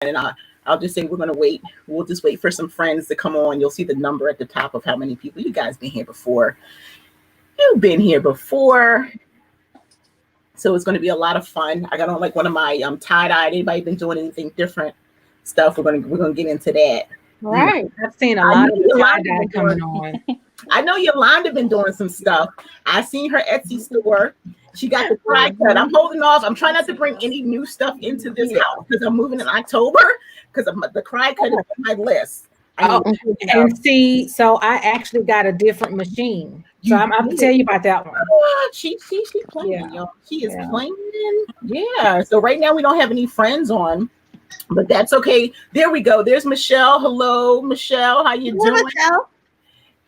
And I'll just say we're going to wait. We'll just wait for some friends to come on. You'll see the number at the top of how many people. You guys been here before. You've been here before. So it's going to be a lot of fun. I got on like one of my tie-dye. Anybody been doing anything different stuff? We're gonna get into that. Right. I've seen a lot of tie-dye coming on. I know Yolanda been doing some stuff. I seen her Etsy store. She got the cry cut. I'm holding off. I'm trying not to bring any new stuff into this house because I'm moving in October because the cry cut is on my list. And see, so I actually got a different machine. So I'm going to tell you about that one. She playing, y'all. She is playing. Yeah. So right now we don't have any friends on, but that's okay. There we go. There's Michelle. Hello, Michelle. How you doing? Michelle.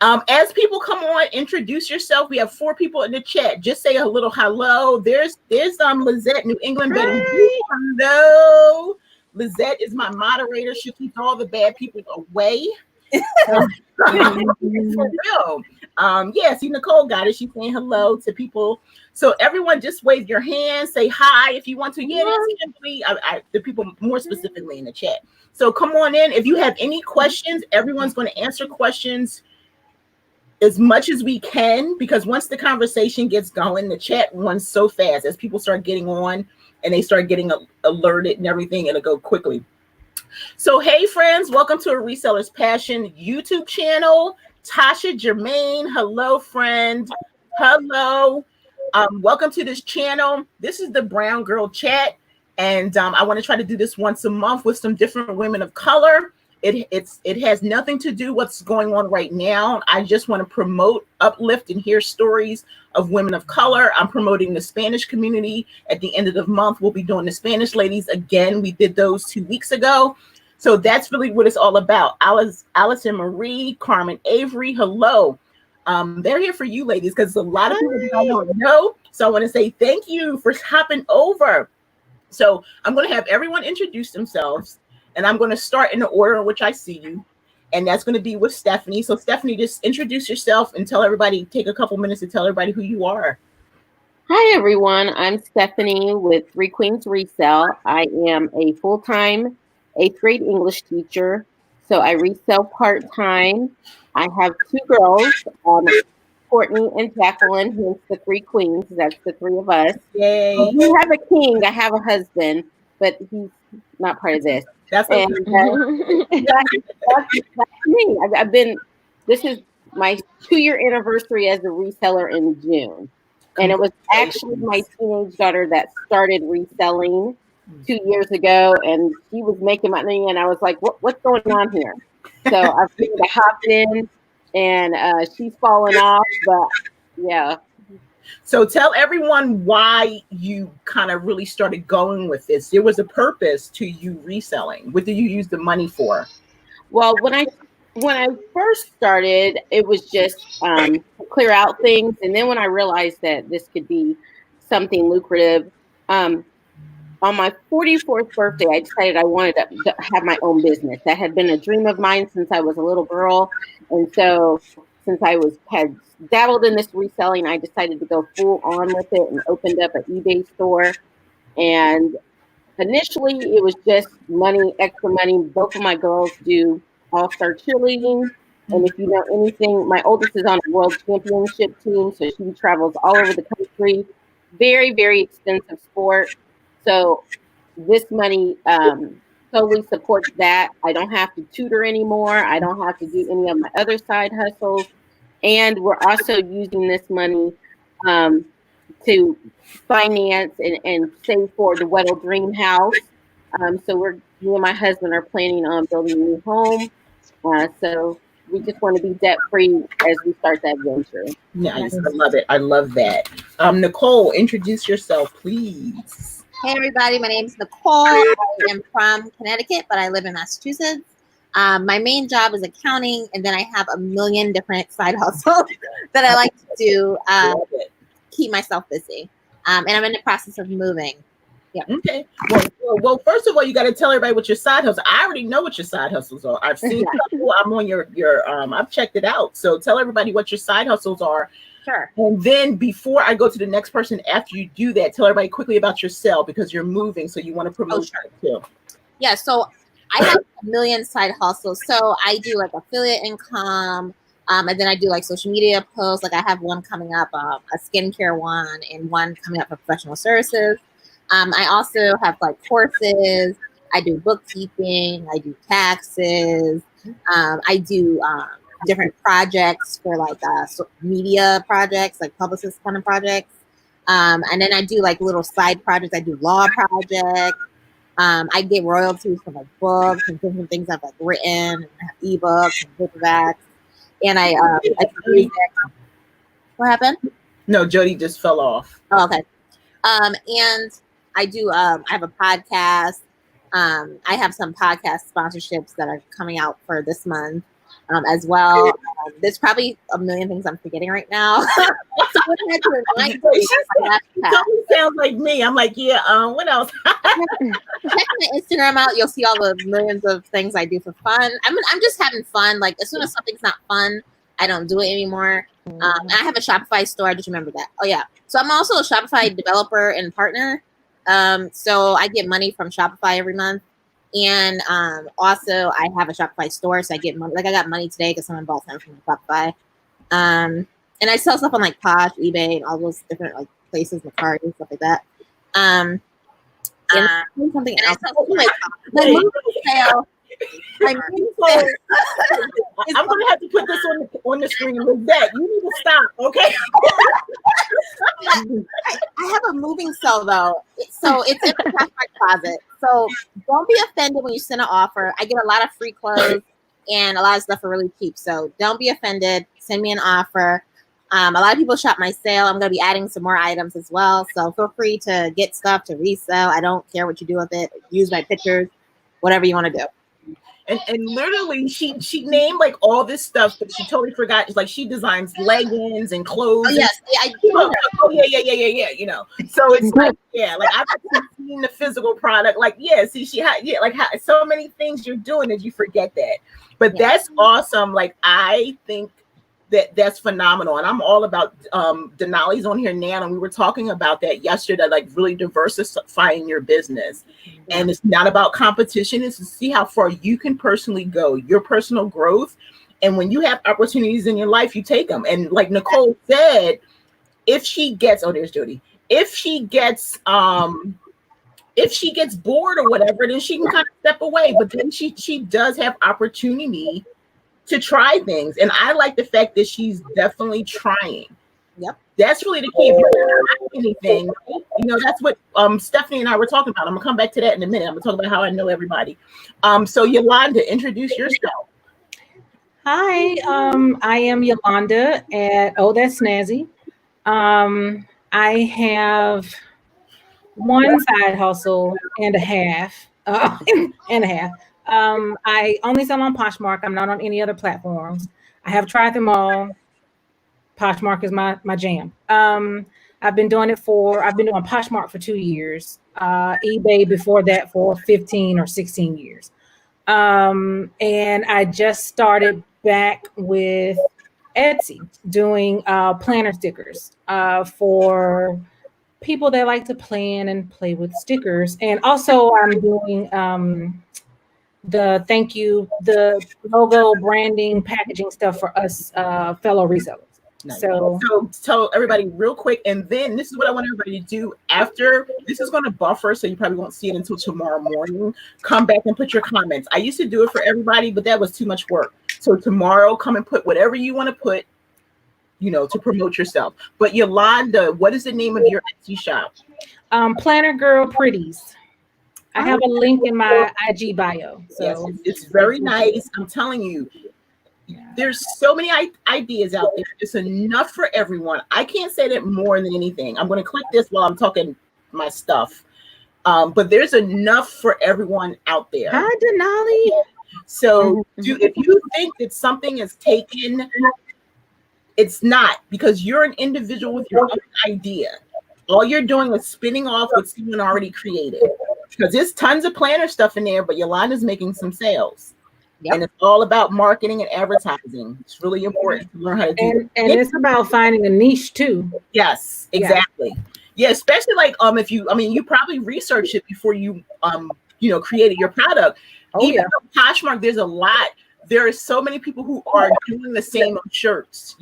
As people come on, introduce yourself. We have 4 people in the chat. Just say a little hello. There's Lizette, New England Betty. Hello. Lizette is my moderator. She keeps all the bad people away. For real. See, Nicole got it. She's saying hello to people. So everyone just wave your hand, say hi if you want to. Yeah, simply the people more specifically in the chat. So come on in. If you have any questions, everyone's going to answer questions as much as we can, because once the conversation gets going, the chat runs so fast. As people start getting on and they start getting alerted and everything, it'll go quickly. So, hey, friends, welcome to A Reseller's Passion YouTube channel. Tasha Jermaine, hello, friend. Hello. Welcome to this channel. This is the Brown Girl Chat, and I want to try to do this once a month with some different women of color. It has nothing to do what's going on right now. I just want to promote, uplift, and hear stories of women of color. I'm promoting the Spanish community. At the end of the month, we'll be doing the Spanish ladies again. We did those 2 weeks ago. So that's really what it's all about. Allison Marie, Carmen Avery, hello. They're here for you ladies because a lot of people don't know. So I want to say thank you for hopping over. So I'm going to have everyone introduce themselves. And I'm going to start in the order in which I see you. And that's going to be with Stephanie. So Stephanie, just introduce yourself and tell everybody, take a couple minutes to tell everybody who you are. Hi, everyone. I'm Stephanie with 3 Queens Resell. I am a full-time 8th grade English teacher. So I resell part-time. I have 2 girls, Courtney and Jacqueline, hence the 3 Queens. That's the 3 of us. Yay. You have a king. I have a husband, but he's not part of this. That's okay. And that's me. This is my 2-year anniversary as a reseller in June. And it was actually my teenage daughter that started reselling 2 years ago. And she was making money. And I was like, what's going on here? So I've hopped in and she's fallen off. But yeah. So tell everyone why you kind of really started going with this. There was a purpose to you reselling. What did you use the money for? Well, when I first started, it was just to clear out things. And then when I realized that this could be something lucrative, on my 44th birthday, I decided I wanted to have my own business. That had been a dream of mine since I was a little girl. And so since I had dabbled in this reselling, I decided to go full on with it and opened up an eBay store. And initially it was just money, extra money. Both of my girls do all-star cheerleading. And if you know anything, my oldest is on a world championship team. So she travels all over the country. Very, very expensive sport. So this money totally supports that. I don't have to tutor anymore. I don't have to do any of my other side hustles. And we're also using this money to finance and save for the Weddle Dream House. So me and my husband are planning on building a new home. So we just want to be debt free as we start that venture. Nice. I love it. I love that. Nicole, introduce yourself, please. Hey, everybody. My name is Nicole. I am from Connecticut, but I live in Massachusetts. My main job is accounting, and then I have a million different side hustles that I like to do, keep myself busy. And I'm in the process of moving. Yeah. Okay. Well, first of all, you got to tell everybody what your side hustles. I already know what your side hustles are. I've seen couple. I'm on your I've checked it out. So tell everybody what your side hustles are. Sure. And then before I go to the next person, after you do that, tell everybody quickly about yourself because you're moving, so you want to promote that too. Yeah. So I have a million side hustles. So I do like affiliate income. And then I do like social media posts. Like I have one coming up, a skincare one, and one coming up for professional services. I also have like courses. I do bookkeeping. I do taxes. I do different projects for like media projects, like publicist kind of projects. And then I do like little side projects. I do law projects. I get royalties from like books and different things I've like written, and I have ebooks and paperbacks. And I what happened? No, Jody just fell off. Oh, okay. And I do I have a podcast. I have some podcast sponsorships that are coming out for this month as well. There's probably a million things I'm forgetting right now. So what I had to remind you, It sounds like me. I'm like, yeah, what else? Check my Instagram out. You'll see all the millions of things I do for fun. I'm just having fun. Like as soon as something's not fun, I don't do it anymore. I have a Shopify store. I just remember that. Oh yeah. So I'm also a Shopify developer and partner. So I get money from Shopify every month. And also I have a Shopify store, so I get money. Like I got money today because someone bought something from Shopify. And I sell stuff on like Posh, eBay, and all those different like places, Mercari and stuff like that. And something else. My movie sale. I'm gonna have to put this on the screen. Lizette, you need to stop, okay? I have a moving cell though, so it's in my closet. So don't be offended when you send an offer. I get a lot of free clothes and a lot of stuff for really cheap. So don't be offended. Send me an offer. A lot of people shop my sale. I'm going to be adding some more items as well. So feel free to get stuff to resell. I don't care what you do with it. Use my pictures, whatever you want to do. And literally, she named like all this stuff, but she totally forgot. It's like she designs leggings and clothes. Oh yes, I do. Oh yeah. You know, so it's like like I've seen the physical product. Like see, she had so many things you're doing that you forget that. But that's awesome. Like I think that's phenomenal, and I'm all about Denali's on here now, and we were talking about that yesterday, like really diversifying your business. And it's not about competition, it's to see how far you can personally go, your personal growth. And when you have opportunities in your life, you take them. And like Nicole said, if she gets there's Jody, if she gets bored or whatever, then she can kind of step away. But then she does have opportunity to try things. And I like the fact that she's definitely trying. Yep. That's really the key. If you're not trying anything, that's what Stephanie and I were talking about. I'm gonna come back to that in a minute. I'm gonna talk about how I know everybody. So Yolanda, introduce yourself. Hi, I am Yolanda at That's Snazzy. I have one side hustle and a half. I only sell on Poshmark. I'm not on any other platforms. I have tried them all. Poshmark is my jam. I've been doing Poshmark for 2 years. eBay before that for 15 or 16 years. And I just started back with Etsy doing planner stickers for people that like to plan and play with stickers. And also I'm doing the logo, branding, packaging stuff for us fellow resellers. Nice. So tell everybody real quick, and then this is what I want everybody to do after. This is going to buffer, so you probably won't see it until tomorrow morning. Come back and put your comments. I used to do it for everybody, but that was too much work. So tomorrow, come and put whatever you want to put, to promote yourself. But Yolanda, what is the name of your Etsy shop? Planner Girl Pretties. I have a link in my IG bio. So yes, it's very nice. I'm telling you. There's so many ideas out there. It's enough for everyone. I can't say that more than anything. I'm going to click this while I'm talking my stuff. But there's enough for everyone out there. Hi, Denali. So if you think that something is taken, it's not, because you're an individual with your own idea. All you're doing is spinning off what someone already created. Because there's tons of planner stuff in there, but Yolanda's making some sales. Yep. And it's all about marketing and advertising. It's really important to learn how to do it. And it's about finding a niche too. Yes, exactly. Yeah, especially like if you probably researched it before you created your product. Oh, Even yeah. though Poshmark, there are so many people who are doing the same old shirts,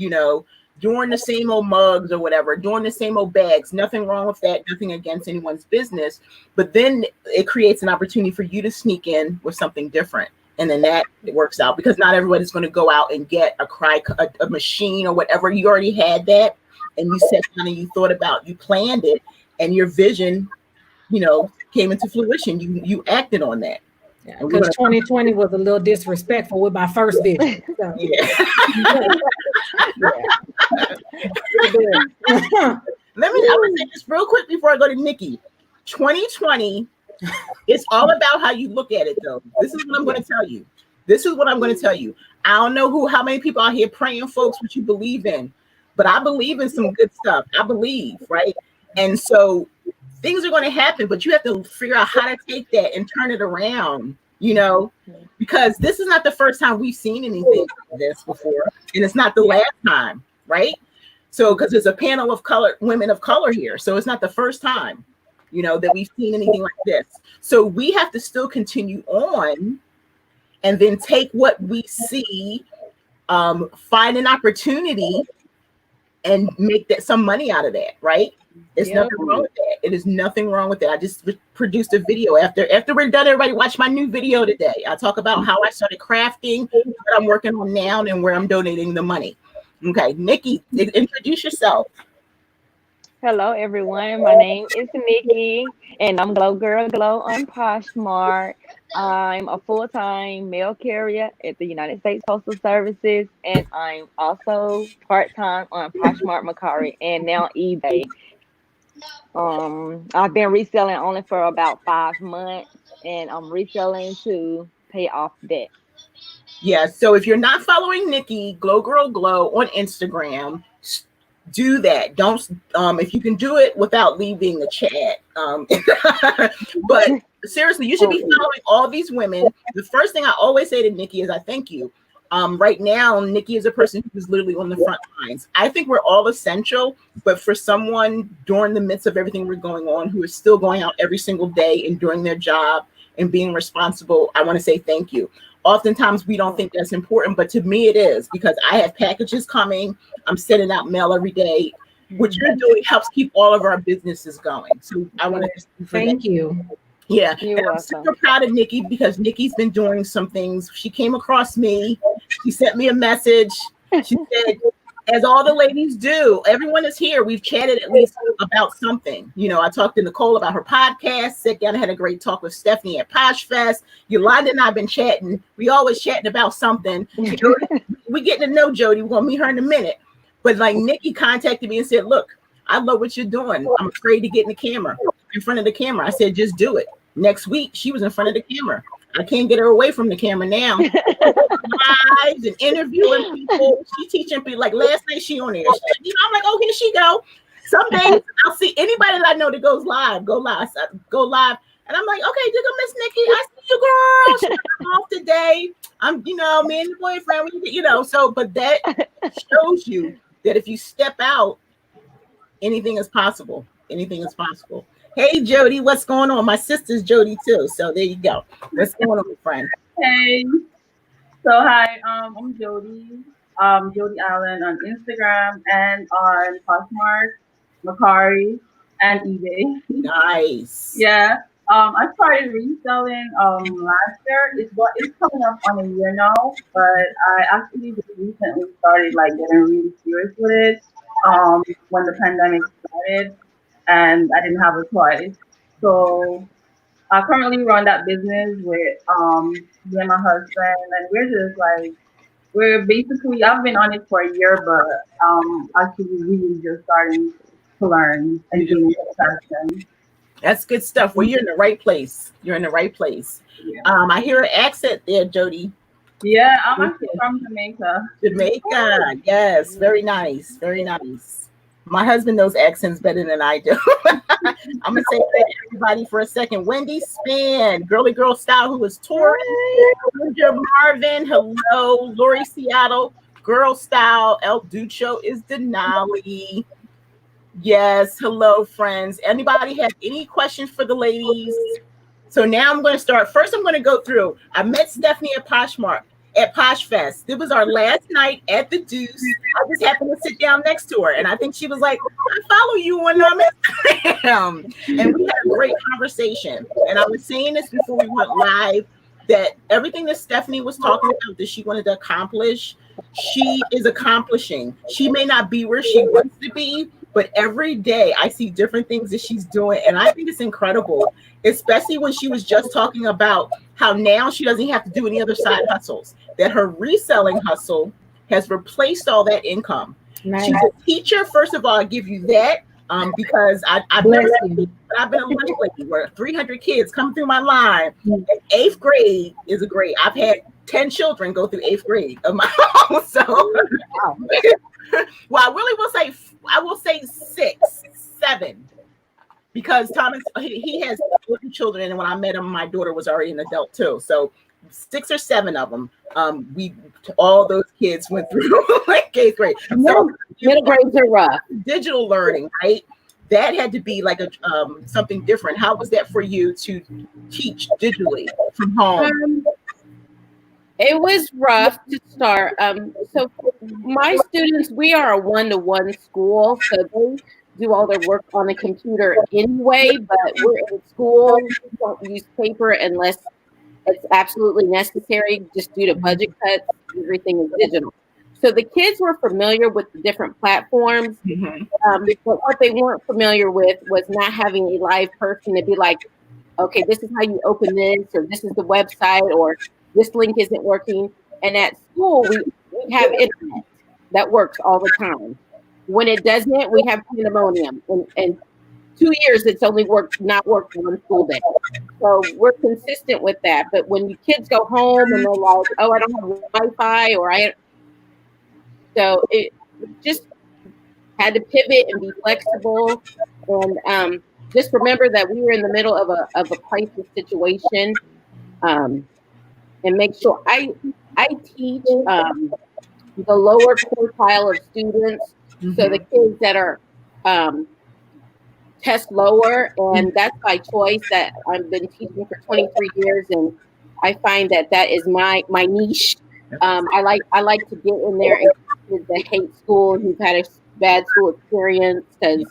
doing the same old mugs or whatever, doing the same old bags. Nothing wrong with that. Nothing against anyone's business. But then it creates an opportunity for you to sneak in with something different. And then that it works out, because not everybody's going to go out and get a machine or whatever. You already had that, and you sat down and you thought about, you planned it, and your vision, came into fruition. You acted on that. Yeah, because 2020 was a little disrespectful with my first vision. So. Yeah. I'm gonna say this real quick before I go to Nikki. 2020, it's all about how you look at it, though. This is what I'm going to tell you. I don't know how many people out here praying, folks, what you believe in, but I believe in some good stuff. I believe, right? And so things are going to happen, but you have to figure out how to take that and turn it around, because this is not the first time we've seen anything like this before, and it's not the last time, right? So, because there's a panel of women of color here, so it's not the first time, that we've seen anything like this. So we have to still continue on, and then take what we see, find an opportunity, and make some money out of that, right? There's nothing wrong with that. It is nothing wrong with that. I just produced a video after we're done. Everybody watch my new video today. I talk about how I started crafting, what I'm working on now, and where I'm donating the money. Okay, Nikki, introduce yourself. Hello, everyone. My name is Nikki, and I'm Glow Girl Glow on Poshmark. I'm a full-time mail carrier at the United States Postal Services, and I'm also part-time on Poshmark, Mercari, and now eBay. I've been reselling only for about 5 months, and I'm reselling to pay off debt. Yeah, so if you're not following Nikki, Glow Girl Glow on Instagram, do that. Don't if you can do it without leaving the chat. But seriously, you should be following all these women. The first thing I always say to Nikki is I thank you. Right now, Nikki is a person who's literally on the front lines. I think we're all essential, but for someone during the midst of everything we're going on, who is still going out every single day and doing their job and being responsible, I want to say thank you. Oftentimes we don't think that's important, but to me it is, because I have packages coming. I'm sending out mail every day. What you're doing helps keep all of our businesses going. So I want to thank you. Yeah, and I'm super proud of Nikki, because Nikki's been doing some things. She came across me. She sent me a message. She said, as all the ladies do, everyone is here. We've chatted at least about something. I talked to Nicole about her podcast, sat down and had a great talk with Stephanie at Posh Fest. Yolanda and I have been chatting. We always chatting about something. We getting to know Jody. We're going to meet her in a minute. But like Nikki contacted me and said, look, I love what you're doing. I'm afraid to get in front of the camera. I said, just do it. Next week, she was in front of the camera. I can't get her away from the camera now. Lives and interviewing people. She teaching people. Like last night, she on there. I'm like, oh, here she go. Some days I'll see anybody that I know that goes live. Go live. And I'm like, okay, there go Miss Nikki. I see you, girl. I'm off today. I'm, me and the boyfriend. So, but that shows you that if you step out, anything is possible. Anything is possible. Hey, Jody, what's going on? My sister's Jody too. So there you go. What's going on, friend? Hey. So hi, I'm Jody. Jody Allen on Instagram and on Poshmark, Mercari, and eBay. Nice. Yeah. I started reselling last year. It's coming up on a year now, but I actually just recently started getting really serious with it. When the pandemic started, and I didn't have a choice. So I currently run that business with me and my husband, and we're basically, I've been on it for a year, but actually really just starting to learn and doing it. That's good stuff. Well, you're in the right place. You're in the right place. Yeah. I hear an accent there, Jody. Yeah, I'm actually from Jamaica. Jamaica, yes, very nice, very nice. My husband knows accents better than I do. I'm gonna say that to everybody for a second. Wendy Span, Girly Girl Style, who is touring. Ginger Marvin, hello. Lori Seattle, Girl Style. El Ducho is Denali. Yes, hello, friends. Anybody have any questions for the ladies? So now I'm going to start. First, I'm going to go through. I met Stephanie at Poshmark at Posh Fest. It was our last night at the Deuce. I just happened to sit down next to her, and I think she was like, "I follow you on Instagram," and we had a great conversation. And I was saying this before we went live, that everything that Stephanie was talking about that she wanted to accomplish, she is accomplishing. She may not be where she wants to be, but every day I see different things that she's doing, and I think it's incredible, especially when she was just talking about how now she doesn't have to do any other side hustles, that her reselling hustle has replaced all that income. Nice. She's a teacher. First of all, I give you that because I've never been a lunch lady where 300 kids come through my line. And 8th grade is a grade. I've had 10 children go through 8th grade of my own. So, well, I will say 6, 7. Because Thomas, he has 40 children, and when I met him, my daughter was already an adult too. So 6 or 7 of them, all those kids went through like 8th grade. So middle grades are rough. Digital learning, right? That had to be like something different. How was that for you to teach digitally from home? It was rough to start. So my students, we are a 1-to-1 school, so they do all their work on the computer anyway, but we're in school. We don't use paper unless it's absolutely necessary, just due to budget cuts. Everything is digital. So the kids were familiar with the different platforms, but what they weren't familiar with was not having a live person to be like, okay, this is how you open this, or this is the website, or this link isn't working. And at school, we have internet that works all the time. When it doesn't, we have pandemonium. And 2 years, it's only not worked one school day. So we're consistent with that. But when you kids go home and they're like, oh, I don't have Wi-Fi, so it just had to pivot and be flexible. And just remember that we were in the middle of a crisis situation. And make sure I teach the lower quartile of students. So the kids that are test lower, and that's by choice. That I've been teaching for 23 years, and I find that is my niche. I like to get in there and kids that hate school and who've had a bad school experience because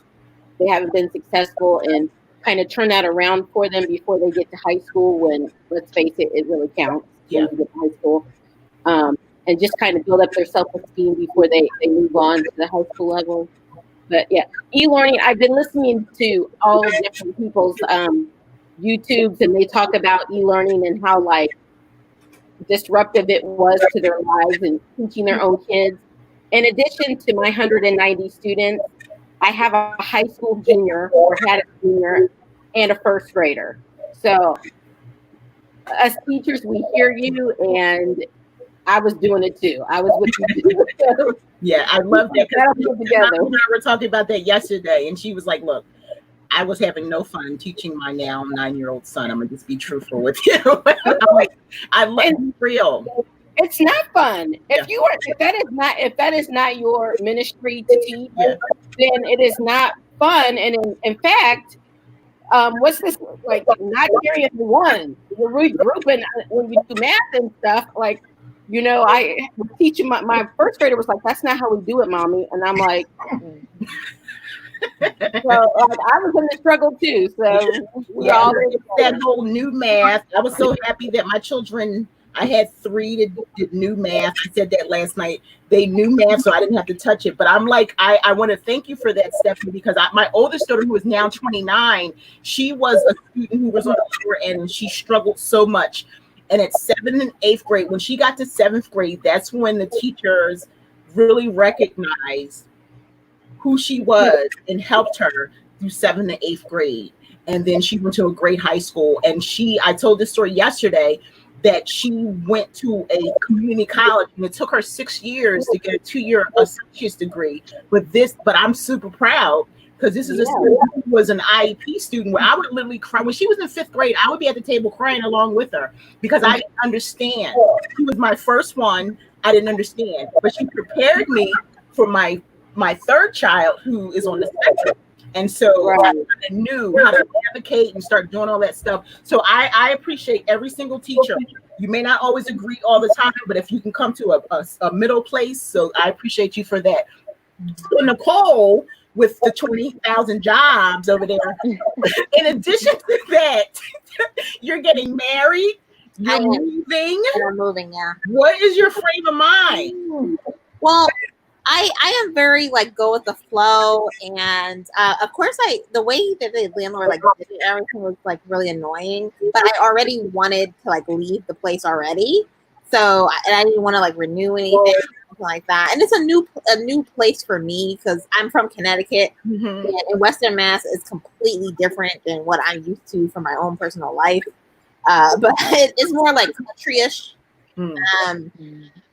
they haven't been successful, and kind of turn that around for them before they get to high school. When, let's face it, it really counts when you get to high school. And just kind of build up their self-esteem before they move on to the high school level. But yeah, e-learning, I've been listening to all different people's YouTubes, and they talk about e-learning and how like disruptive it was to their lives and teaching their own kids. In addition to my 190 students, I have a high school junior, or had a junior, and a first grader. So as teachers, we hear you, and I was doing it too. I was with you. So, yeah, I love that. We were talking about that yesterday, and she was like, look, I was having no fun teaching my now 9-year-old son. I'm going to just be truthful with you. I'm like, I love it real. It's not fun. If that is not your ministry to teach, then it is not fun. And in fact, what's this like? Not carrying one. You're regrouping when you do math and stuff. Like, you know, I was teaching my first grader was like, "That's not how we do it, mommy," and I'm like, so I was in the struggle too. So that whole new math. I was so happy that my children. I had 3 that did new math. I said that last night. They knew math, so I didn't have to touch it. But I'm like, I want to thank you for that, Stephanie, because my oldest daughter, who is now 29, she was a student who was on the lower end, and she struggled so much. And at 7th and 8th grade, when she got to 7th grade, that's when the teachers really recognized who she was and helped her through 7th and 8th grade. And then she went to a great high school. And I told this story yesterday, that she went to a community college, and it took her 6 years to get a 2-year associate's degree. But I'm super proud because this is a student who was an IEP student where I would literally cry. When she was in 5th grade, I would be at the table crying along with her because I didn't understand. She was my first one. I didn't understand, but she prepared me for my third child who is on the spectrum. And so Right. I kind of knew how to advocate and start doing all that stuff. So I appreciate every single teacher. You may not always agree all the time, but if you can come to a middle place, so I appreciate you for that. So Nicole, with the 20,000 jobs over there, in addition to that, you're getting married, I you're am. moving. And I'm moving, yeah. What is your frame of mind? Well, I am very like go with the flow, and of course the way that the landlord like did it, everything was like really annoying. But I already wanted to like leave the place already, so and I didn't want to like renew anything, something like that. And it's a new place for me because I'm from Connecticut, and in Western Mass is completely different than what I'm used to from my own personal life. But it's more like countryish.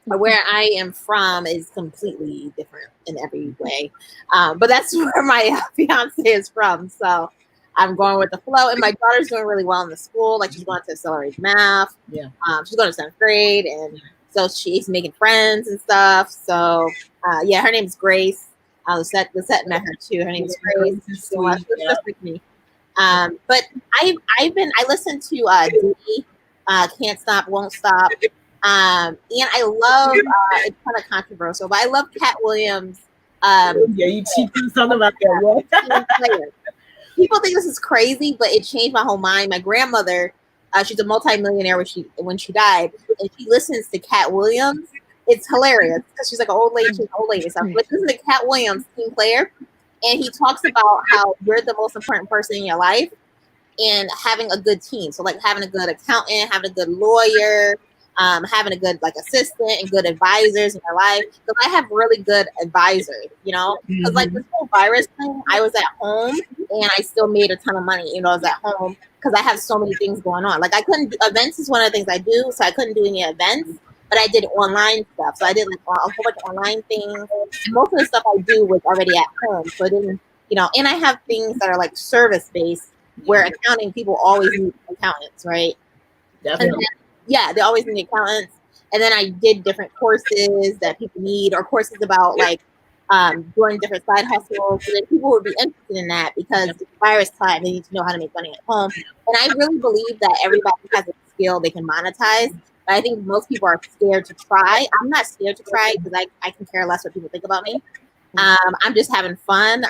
Where I am from is completely different in every way. But that's where my fiance is from. So I'm going with the flow. And my daughter's doing really well in the school. Like she's going to accelerated math. Yeah. She's going to 7th grade. And so she's making friends and stuff. So yeah, her name's Grace. Lisette met her too. Her name's Grace. She's just like me. But I listened to Dee, Can't Stop, Won't Stop. And I love it's kind of controversial, but I love Cat Williams. Yeah, you do something about that. People think this is crazy, but it changed my whole mind. My grandmother, she's a multimillionaire when she died, and she listens to Cat Williams. It's hilarious because she's like an old lady. She's an old lady. So I listen to Cat Williams, team player, and he talks about how you're the most important person in your life and having a good team. So like having a good accountant, having a good lawyer, having a good like assistant and good advisors in your life. Because I have really good advisors, you know. Because like this whole virus thing, I was at home and I still made a ton of money. You know, I was at home because I have so many things going on. Like I couldn't events is one of the things I do, so I couldn't do any events, but I did online stuff. So I did like a whole bunch of online things. And most of the stuff I do was already at home, so I didn't, you know. And I have things that are like service based, where accounting people always need accountants, right? Definitely. Yeah, they always need accountants. And then I did different courses that people need, or courses about like doing different side hustles. So that people would be interested in that because it's virus time. They need to know how to make money at home. And I really believe that everybody has a skill they can monetize. But I think most people are scared to try. I'm not scared to try because I can care less what people think about me. I'm just having fun.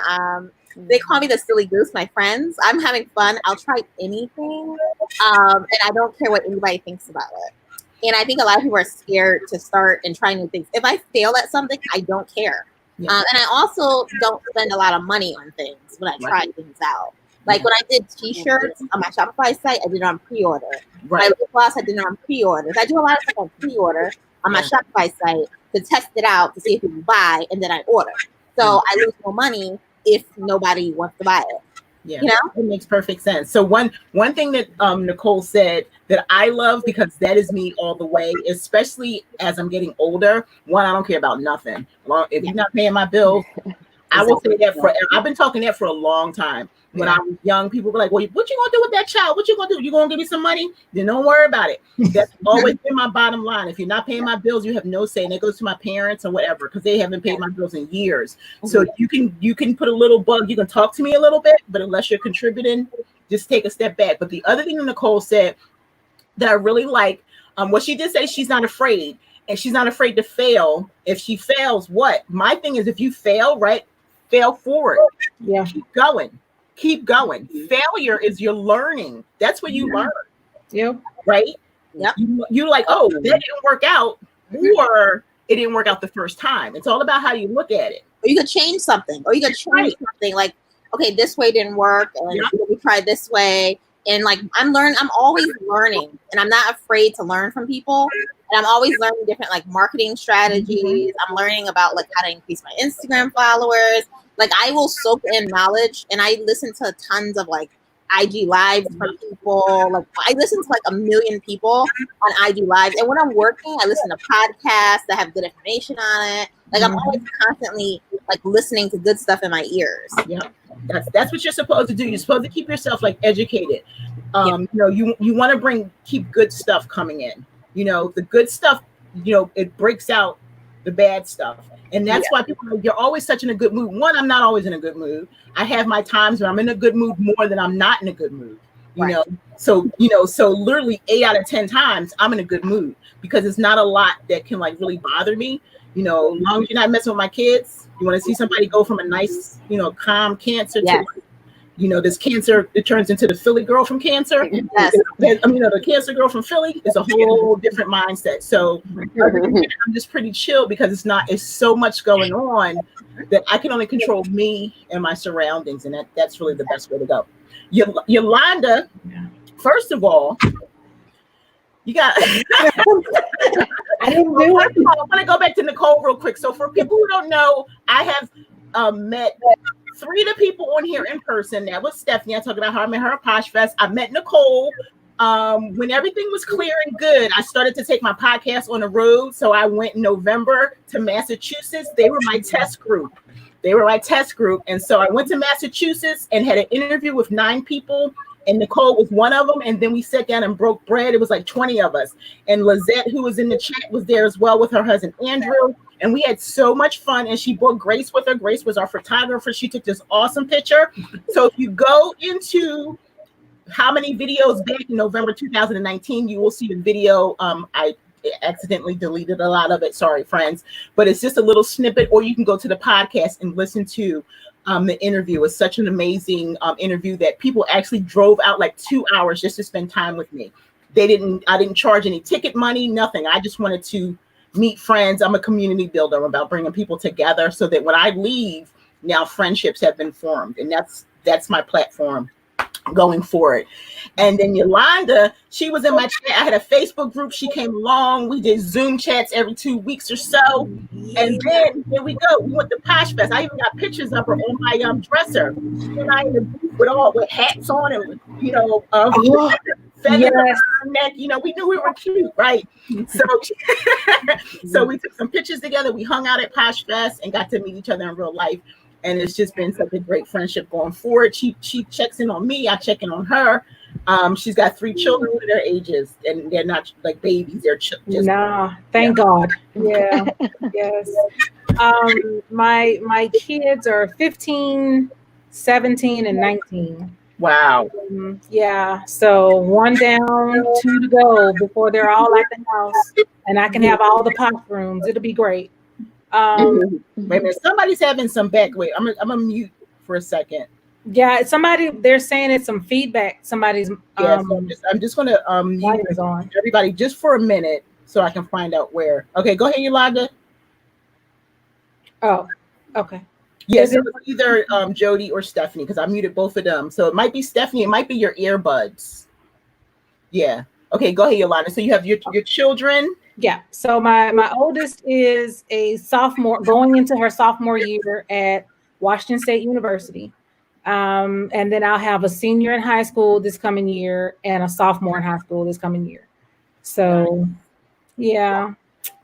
They call me the silly goose, my friends. I'm having fun. I'll try anything. And I don't care what anybody thinks about it. And I think a lot of people are scared to start and try new things. If I fail at something, I don't care. And I also don't spend a lot of money on things when I try things out. Like when I did t-shirts on my Shopify site, I did it on pre-order. My lip gloss, I did it on pre-orders. I do a lot of stuff on pre-order on my Shopify site to test it out to see if people buy, and then I order. So I lose more money if nobody wants to buy it. Yeah, you know, it makes perfect sense. So one thing that Nicole said that I love, because that is me all the way, especially as I'm getting older. One, I don't care about nothing. If you're not paying my bills, I will say that forever. I've been talking that for a long time. When I was young, people were like, well, what you gonna do with that child? What you gonna do? You gonna give me some money? Then don't worry about it. That's always been my bottom line. If you're not paying my bills, you have no say. And it goes to my parents or whatever, because they haven't paid my bills in years. So you can put a little bug, you can talk to me a little bit, but unless you're contributing, just take a step back. But the other thing that Nicole said that I really like, what she did say, she's not afraid. And she's not afraid to fail. If she fails, what? My thing is, if you fail, right, fail forward. Yeah. Keep going. Keep going. Failure is your learning. That's what you learn. Yep. Right? Yep. You like, oh, that didn't work out, or it didn't work out the first time. It's all about how you look at it. Or you could change something, or you could try something like, okay, this way didn't work, and we tried this way. And like I'm always learning, and I'm not afraid to learn from people. And I'm always learning different like marketing strategies. I'm learning about like how to increase my Instagram followers. Like I will soak in knowledge, and I listen to tons of like IG lives from people. Like I listen to like 1 million people on IG lives, and when I'm working, I listen to podcasts that have good information on it. Like I'm always constantly like listening to good stuff in my ears. Yeah, that's what you're supposed to do. You're supposed to keep yourself like educated. You know, you want to keep good stuff coming in. You know, the good stuff, you know, it breaks out the bad stuff. And that's why people are like, you're always such in a good mood. One, I'm not always in a good mood. I have my times when I'm in a good mood more than I'm not in a good mood. You know, so so literally 8 out of 10 times I'm in a good mood because it's not a lot that can like really bother me. You know, as long as you're not messing with my kids, you want to see somebody go from a nice, calm Cancer to, this Cancer, it turns into the Philly girl from Cancer. Yes. The Cancer girl from Philly is a whole different mindset. So I'm just pretty chill because it's so much going on that I can only control me and my surroundings. And that's really the best way to go. Yolanda, first of all, you got. I didn't do it. I want to go back to Nicole real quick. So for people who don't know, I have met 3 of the people on here in person. That was Stephanie. I talked about how I met her at Posh Fest. I met Nicole when everything was clear and good. I started to take my podcast on the road. So I went in November to Massachusetts. They were my test group. And so I went to Massachusetts and had an interview with 9 people. And Nicole was one of them. And then we sat down and broke bread. It was like 20 of us. And Lizette, who was in the chat, was there as well with her husband, Andrew. And we had so much fun. And she brought Grace with her. Grace was our photographer. She took this awesome picture. So if you go into how many videos back in November 2019, you will see the video. I accidentally deleted a lot of it. Sorry, friends. But it's just a little snippet. Or you can go to the podcast and listen to the interview. Was such an amazing interview that people actually drove out like 2 hours just to spend time with me. I didn't charge any ticket money, nothing. I just wanted to meet friends. I'm a community builder. I'm about bringing people together so that when I leave, now friendships have been formed. And that's my platform going forward. And then Yolanda, she was in my chat. I had a Facebook group. She came along. We did Zoom chats every 2 weeks or so. And then here we go. We went to Posh Fest. I even got pictures of her on my dresser. And I in the booth with hats on and feathers around her neck. We knew we were cute, right? So we took some pictures together. We hung out at Posh Fest and got to meet each other in real life. And it's just been such a great friendship going forward. She checks in on me. I check in on her. She's got 3 children with their ages, and they're not like babies. They're just thank God. Yeah, yes. My kids are 15, 17, and 19. Wow. Yeah. So 1 down, 2 to go before they're all at the house, and I can have all the pop rooms. It'll be great. Wait a minute, somebody's having some back. Wait, I'm gonna mute for a second. Yeah, they're saying it's some feedback. Somebody's so I'm just gonna mute on everybody just for a minute so I can find out where. Okay, go ahead, Yolanda. Oh, okay. Yes, it was either Jody or Stephanie because I muted both of them. So it might be Stephanie, it might be your earbuds. Yeah. Okay, go ahead, Yolanda. So you have your children. Yeah. So my oldest is a sophomore going into her sophomore year at Washington State University. And then I'll have a senior in high school this coming year and a sophomore in high school this coming year. So yeah,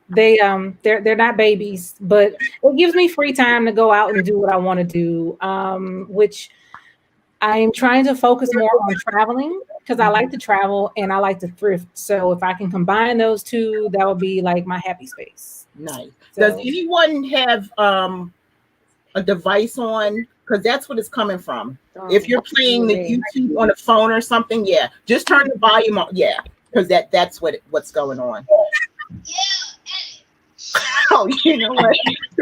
they're not babies, but it gives me free time to go out and do what I want to do, which I am trying to focus more on traveling because I like to travel and I like to thrift. So if I can combine those two, that would be like my happy space. Nice. So, does anyone have a device on? Because that's what it's coming from. If you're playing the YouTube on a phone or something, yeah, just turn the volume on. Yeah, because that's what's going on. Oh, you know what?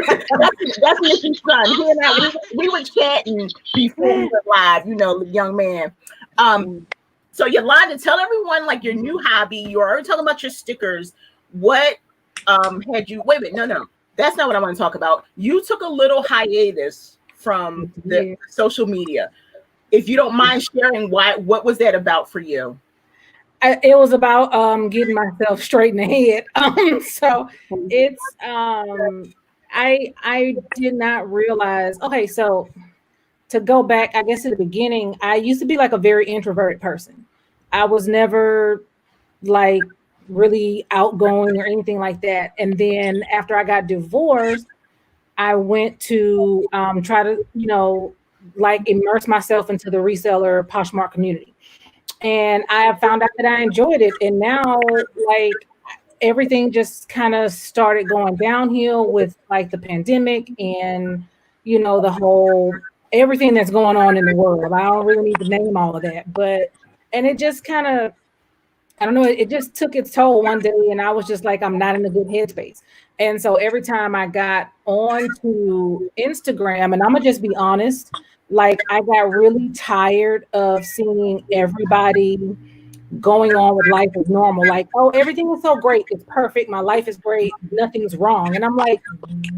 That's Nikki's son. He and I, we were chatting before we went live. The young man. So Yolanda, tell everyone like your new hobby. You're already talking about your stickers. What had you? Wait, no. That's not what I want to talk about. You took a little hiatus from the social media. If you don't mind sharing, what was that about for you? It was about getting myself straight in the head. So it's I did not realize. Okay, so to go back, I guess at the beginning, I used to be like a very introverted person. I was never like really outgoing or anything like that. And then after I got divorced, I went to try to like immerse myself into the reseller Poshmark community. And I found out that I enjoyed it. And now, like, everything just kind of started going downhill with like the pandemic and, the whole everything that's going on in the world. I don't really need to name all of that, and it just kind of, I don't know, it just took its toll one day, and I was just like, I'm not in a good headspace. And so every time I got onto Instagram, and I'm gonna just be honest, like I got really tired of seeing everybody going on with life as normal. Like, oh, everything is so great, it's perfect, my life is great, nothing's wrong. And I'm like,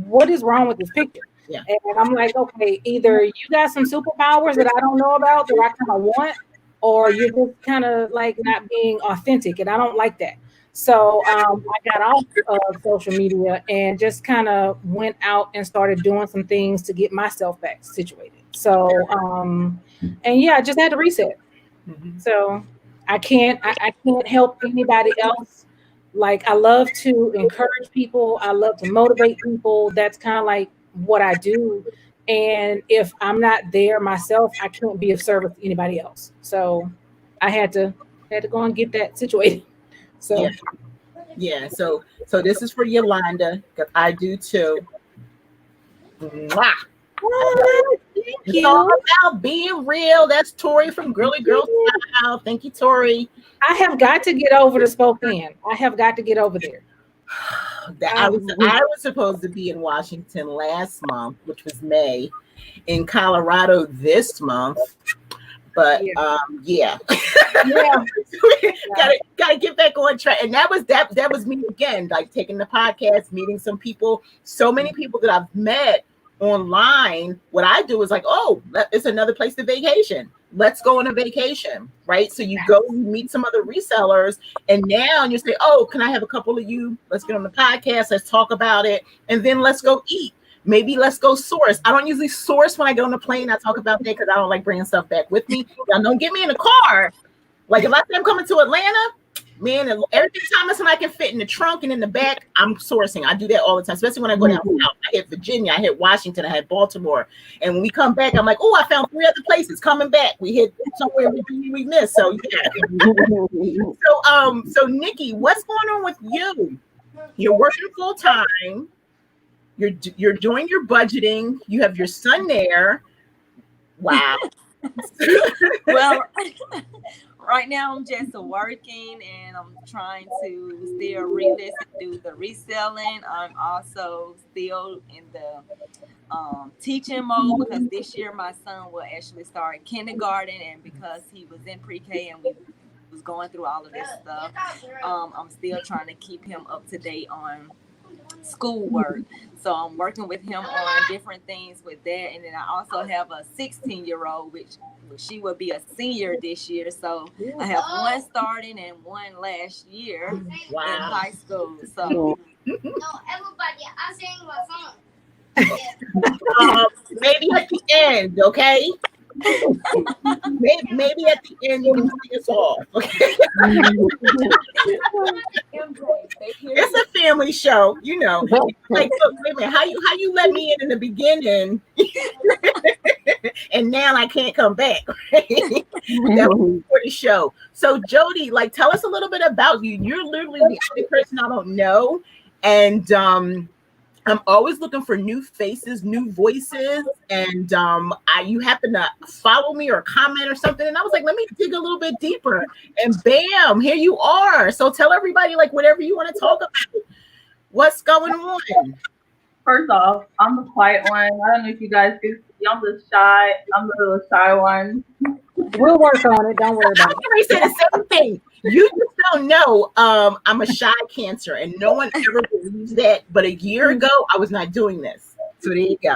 what is wrong with this picture? Yeah. And I'm like, okay, either you got some superpowers that I don't know about that I kind of want, or you're just kind of like not being authentic, and I don't like that. So I got off of social media and just kind of went out and started doing some things to get myself back situated. So and yeah, I just had to reset. So I can't help anybody else. Like I love to encourage people, I love to motivate people. That's kind of like what I do. And if I'm not there myself, I can't be of service to anybody else. So I had to go and get that situated. So Yeah. So this is for Yolanda, because I do too. Mwah. oh, thank It's all you. about being real. That's Tori from Girly Girl Style. Thank you, Tori. I have got to get over to Spokane. I have got to get over there. I was supposed to be in Washington last month, which was May, in Colorado this month. But Yeah. gotta get back on track. And that was me again, like taking the podcast, meeting some people. So many people that I've met online. What I do is like, oh, it's another place to vacation. Let's go on a vacation, right? So you go, you meet some other resellers, and now you say, oh, can I have a couple of you? Let's get on the podcast. Let's talk about it, and then let's go eat. Maybe let's go source. I don't usually source when I get on the plane. I talk about that because I don't like bringing stuff back with me. Y'all don't get me in the car. Like if I say I'm coming to Atlanta, man, every time I can fit in the trunk and in the back, I'm sourcing. I do that all the time, especially when I go down south. I hit Virginia, I hit Washington, I hit Baltimore. And when we come back, I'm like, oh, I found 3 other places coming back. We hit somewhere in Virginia we missed. So yeah. So Nikki, what's going on with you? You're working full time. You're doing your budgeting. You have your son there. Wow. Well, right now I'm just working and I'm trying to still relist and do the reselling. I'm also still in the teaching mode because this year my son will actually start kindergarten, and because he was in pre-K and we was going through all of this stuff, I'm still trying to keep him up to date on schoolwork. So I'm working with him on different things with that. And then I also have a 16-year-old, which she will be a senior this year. So I have one starting and one last year in high school. So No, everybody, I'm saying my phone. Maybe at the end, okay? Maybe at the end you can see us off. Okay? It's a family show, you know. Like, look, wait a minute, how you let me in the beginning, and now I can't come back. Right? That was for the show. So Jody, like, tell us a little bit about you. You're literally the only person I don't know, and I'm always looking for new faces, new voices, and you happen to follow me or comment or something, and I was like, let me dig a little bit deeper, and bam, here you are. So tell everybody, like, whatever you want to talk about. What's going on? First off, I'm the quiet one. I don't know if you guys can see. I'm the little shy one. We'll work on it. Don't worry about it. I say the same thing. You just don't know. I'm a shy Cancer, and no one ever believes that. But a year ago, I was not doing this. So there you go.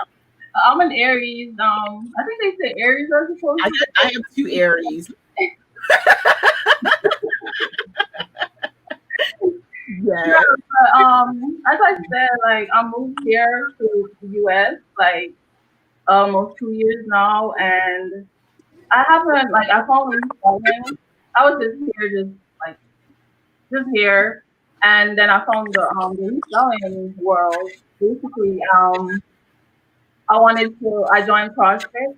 I'm an Aries. I think they say Aries are supposed to. I have 2 Aries. Yeah. But, as I said, like I moved here to the US like almost 2 years now, and I haven't I found reselling. I was just here, and then I found the reselling world. Basically, I joined CrossFit,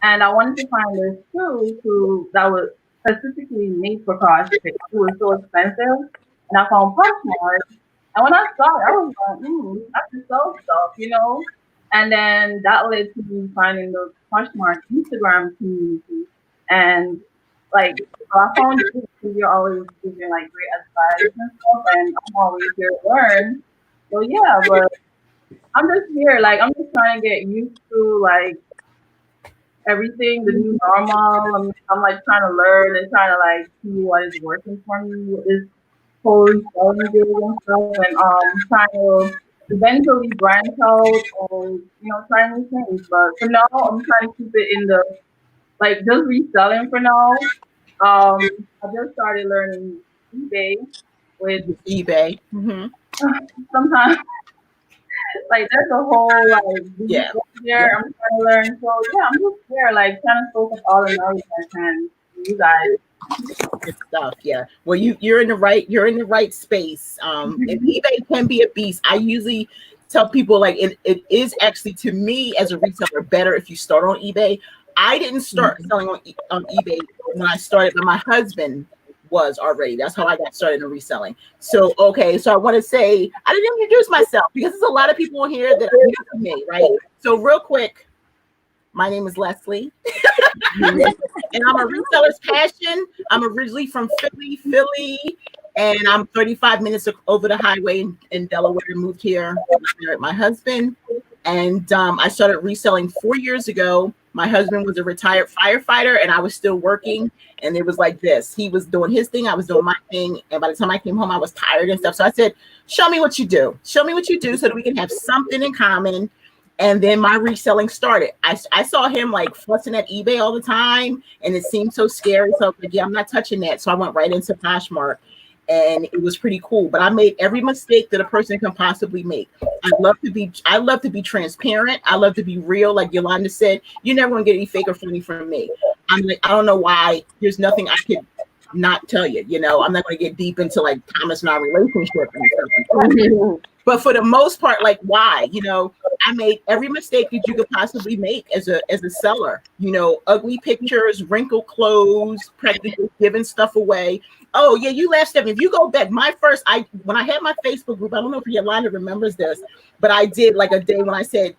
and I wanted to find a shoe that was specifically made for CrossFit. It was so expensive, and I found Poshmark. And when I saw it, I was like, I can sell stuff, you know? And then that led to me finding the Poshmark Instagram community. And like, so I found you because you're always giving like great advice and stuff, and I'm always here to learn. So yeah, but I'm just here, like, I'm just trying to get used to like everything, the new normal. I'm like trying to learn and trying to like see what is working for me, what is totally selling good and stuff, and trying to eventually branch out and try new things. But for now, I'm trying to keep it in the like just reselling for now. I just started learning eBay, which eBay. Mm-hmm. sometimes like there's a whole like beast Yeah. there. I'm trying to learn. So yeah, I'm just there like trying to focus all the knowledge I can. You guys. Good stuff. Yeah. Well, you're in the right space. And eBay can be a beast. I usually tell people like it is actually, to me as a reseller, better if you start on eBay. I didn't start selling on eBay when I started, but my husband was already. That's how I got started in reselling. So okay, so I want to say I didn't introduce myself because there's a lot of people in here that are new to me, right? So real quick, my name is Leslie. And I'm a reseller's passion. I'm originally from Philly, and I'm 35 minutes over the highway in Delaware. Moved here, married my husband, and I started reselling 4 years ago. My husband was a retired firefighter, and I was still working. And it was like this: he was doing his thing, I was doing my thing, and by the time I came home, I was tired and stuff. So I said, "Show me what you do. Show me what you do, so that we can have something in common." And then my reselling started. I saw him like fussing at eBay all the time, and it seemed so scary. So I was like, yeah, I'm not touching that. So I went right into Poshmark, and it was pretty cool. But I made every mistake that a person can possibly make. I love to be transparent. I love to be real. Like Yolanda said, you're never gonna get any fake or funny from me. I'm like, I don't know why. There's nothing I could not tell you. I'm not gonna get deep into like Thomas and our relationship and stuff. But for the most part, like why? I made every mistake that you could possibly make as a seller. Ugly pictures, wrinkled clothes, practically giving stuff away. Oh yeah, you laughed at me. If you go back, when I had my Facebook group, I don't know if Yolanda remembers this, but I did like a day when I said,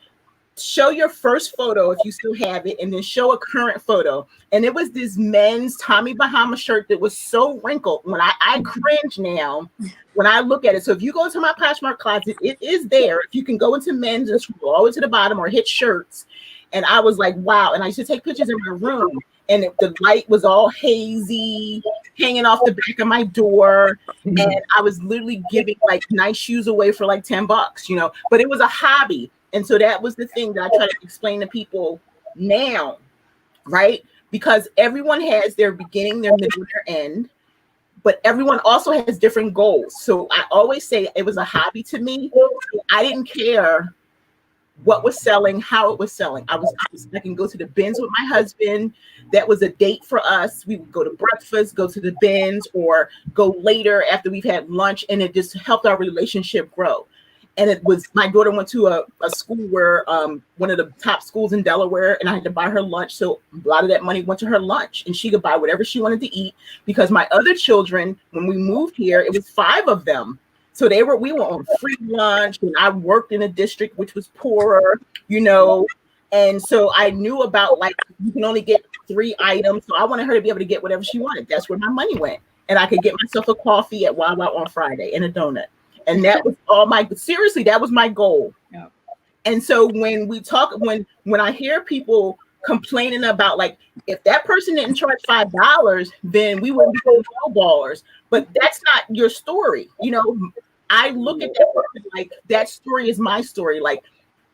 show your first photo if you still have it, and then show a current photo. And it was this men's Tommy Bahama shirt that was so wrinkled. When I cringe now when I look at it. So if you go to my Poshmark closet, it is there. If you can go into men's and scroll all the way to the bottom or hit shirts. And I was like, wow. And I used to take pictures in my room, and the light was all hazy, hanging off the back of my door. And I was literally giving like nice shoes away for like $10, but it was a hobby. And so that was the thing that I try to explain to people now, right? Because everyone has their beginning, their middle, their end, but everyone also has different goals. So I always say it was a hobby to me. I didn't care what was selling, how it was selling. I can go to the bins with my husband. That was a date for us. We would go to breakfast, go to the bins, or go later after we've had lunch, and it just helped our relationship grow. And it was, my daughter went to a school where one of the top schools in Delaware, and I had to buy her lunch. So a lot of that money went to her lunch, and she could buy whatever she wanted to eat, because my other children, when we moved here, it was 5 of them. So we were on free lunch, and I worked in a district which was poorer, and so I knew about like, you can only get 3 items. So I wanted her to be able to get whatever she wanted. That's where my money went. And I could get myself a coffee at Wawa on Friday and a donut. And that was seriously, that was my goal. Yeah. And so when I hear people complaining about like, if that person didn't charge $5, then we wouldn't be low ballers. But that's not your story. I look at that person like that story is my story. Like,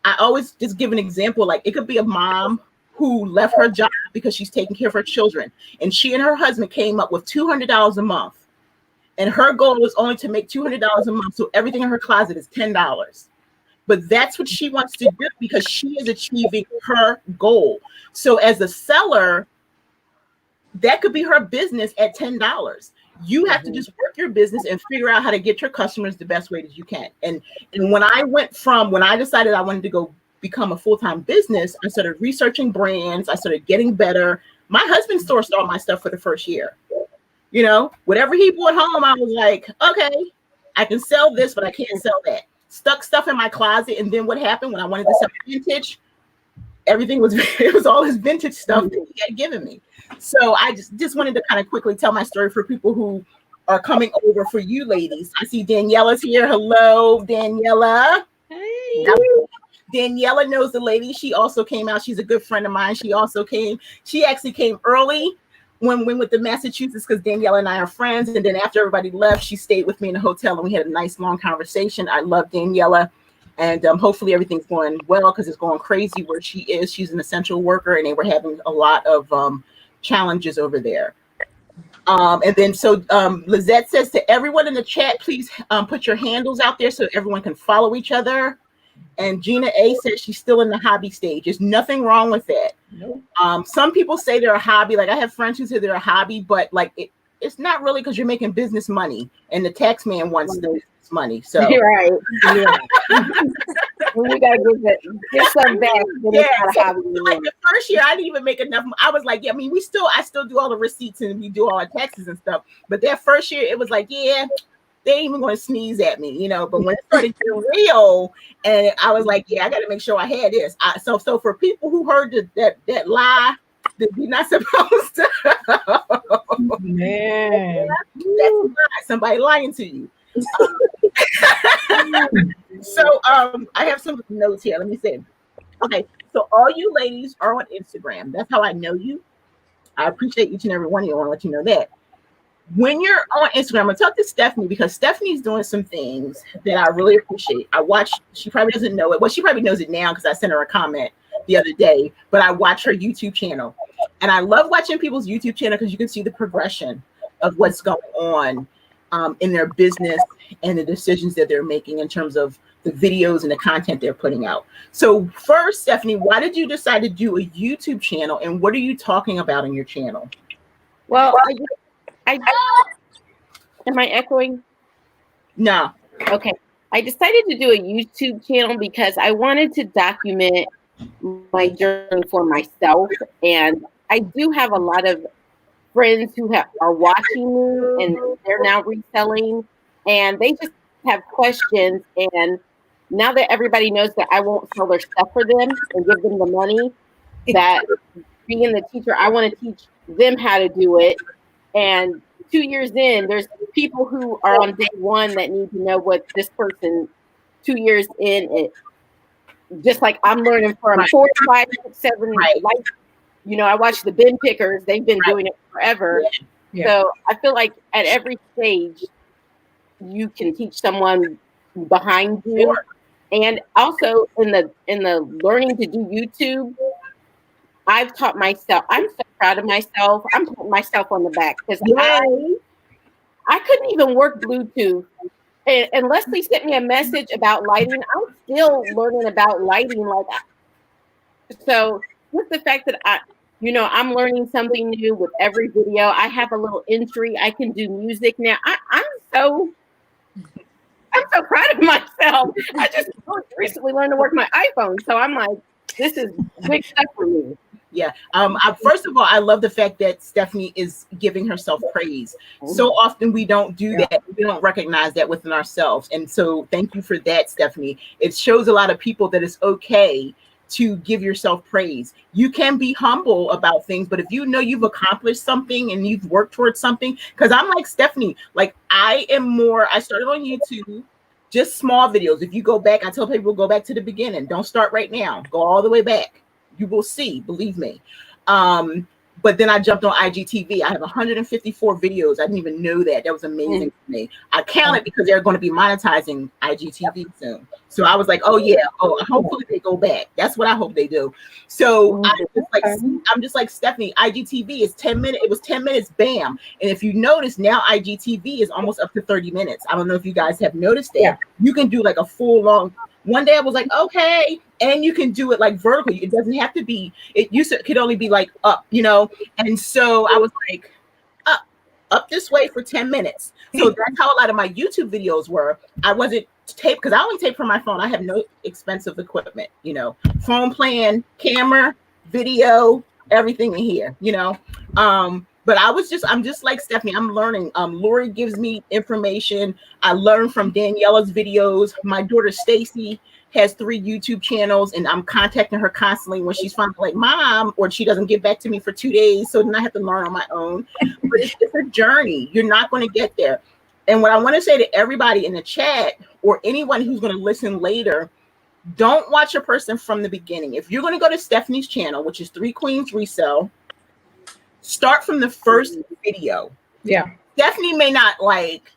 I always just give an example. Like, it could be a mom who left her job because she's taking care of her children, and she and her husband came up with $200 a month. And her goal was only to make $200 a month. So everything in her closet is $10. But that's what she wants to do because she is achieving her goal. So as a seller, that could be her business at $10. You have to just work your business and figure out how to get your customers the best way that you can. And when I decided I wanted to go become a full-time business, I started researching brands. I started getting better. My husband sourced all my stuff for the first year. You know, whatever he brought home, I was like, okay, I can sell this, but I can't sell that. Stuck stuff in my closet, and then what happened when I wanted to sell vintage? Everything was it was all his vintage stuff that he had given me. So I just wanted to kind of quickly tell my story for people who are coming over. For you ladies, I see Daniela's here. Hello, Daniela. Hey. Daniela knows the lady. She also came out. She's a good friend of mine. She also came. She actually came early when we went with the Massachusetts because Daniela and I are friends. And then after everybody left, she stayed with me in the hotel and we had a nice long conversation. I love Daniela. And hopefully everything's going well because it's going crazy where she is. She's an essential worker and they were having a lot of challenges over there. And then so Lizette says to everyone in the chat, please put your handles out there so everyone can follow each other. And Gina A says she's still in the hobby stage. There's nothing wrong with that. Nope. Some people say they're a hobby. Like I have friends who say they're a hobby, but like it's not really because you're making business money and the tax man wants the business money. So right. Yeah. We gotta get some back. Yeah, so, like the first year I didn't even make enough. I was like, yeah, I mean, I still do all the receipts and we do all our taxes and stuff. But that first year it was like, yeah, they ain't even going to sneeze at me, you know. But when it started getting real, and I was like, yeah, I got to make sure I had this. So for people who heard that lie that you're not supposed to, Man, that's a lie. Somebody lying to you. So I have some notes here. Let me see. Okay, so all you ladies are on Instagram. That's how I know you. I appreciate each and every one of you. I want to let you know that. When you're on Instagram, I'm gonna talk to Stephanie because Stephanie's doing some things that I really appreciate. She probably doesn't know it. Well, she probably knows it now because I sent her a comment the other day, but I watch her YouTube channel. And I love watching people's YouTube channel because you can see the progression of what's going on in their business and the decisions that they're making in terms of the videos and the content they're putting out. So first, Stephanie, why did you decide to do a YouTube channel and what are you talking about in your channel? Well, am I echoing? No. Okay. I decided to do a YouTube channel because I wanted to document my journey for myself. And I do have a lot of friends who are watching me and they're now reselling and they just have questions. And now that everybody knows that I won't sell their stuff for them and give them the money, that being the teacher, I want to teach them how to do it. And 2 years in, there's people who are on day one that need to know what this person 2 years in it. Just like I'm learning from 4, 5, 6, 7, like, you know, I watch the bin pickers. They've been doing it forever. Yeah. So I feel like at every stage, you can teach someone behind you. And also in the learning to do YouTube, I've taught myself. I'm so proud of myself. I'm putting myself on the back because I couldn't even work Bluetooth. And Leslie sent me a message about lighting. I'm still learning about lighting. So with the fact that I'm learning something new with every video. I have a little entry. I can do music now. I'm so proud of myself. I just recently learned to work my iPhone. So I'm like, this is big stuff for me. Yeah. First of all, I love the fact that Stephanie is giving herself praise. So often we don't do that. We don't recognize that within ourselves. And so thank you for that, Stephanie. It shows a lot of people that it's okay to give yourself praise. You can be humble about things, but if you know you've accomplished something and you've worked towards something, because I'm like Stephanie, like I started on YouTube, just small videos. If you go back, I tell people go back to the beginning. Don't start right now. Go all the way back. You will see, believe me. But then I jumped on IGTV. I have 154 videos. I didn't even know that. That was amazing to me. I counted because they're going to be monetizing IGTV soon. So I was like, hopefully they go back. That's what I hope they do. So I'm just like Stephanie, IGTV is 10 minutes. It was 10 minutes, bam. And if you notice now, IGTV is almost up to 30 minutes. I don't know if you guys have noticed that. Yeah. You can do like a full long. One day I was like, okay. And you can do it like vertically. It doesn't have to be, it used to, could only be like up, you know? And so I was like, up this way for 10 minutes. So that's how a lot of my YouTube videos were. I wasn't taped because I only tape from my phone. I have no expensive equipment, you know, phone plan, camera, video, everything in here, you know? But I'm just like Stephanie. I'm learning. Lori gives me information. I learn from Daniela's videos. My daughter Stacy has 3 YouTube channels, and I'm contacting her constantly when she's finally like, Mom, or she doesn't get back to me for 2 days. So then I have to learn on my own. But it's a journey. You're not going to get there. And what I want to say to everybody in the chat or anyone who's going to listen later, don't watch a person from the beginning. If you're going to go to Stephanie's channel, which is 3 Queens Resell, start from the first video. Yeah. Stephanie may not like.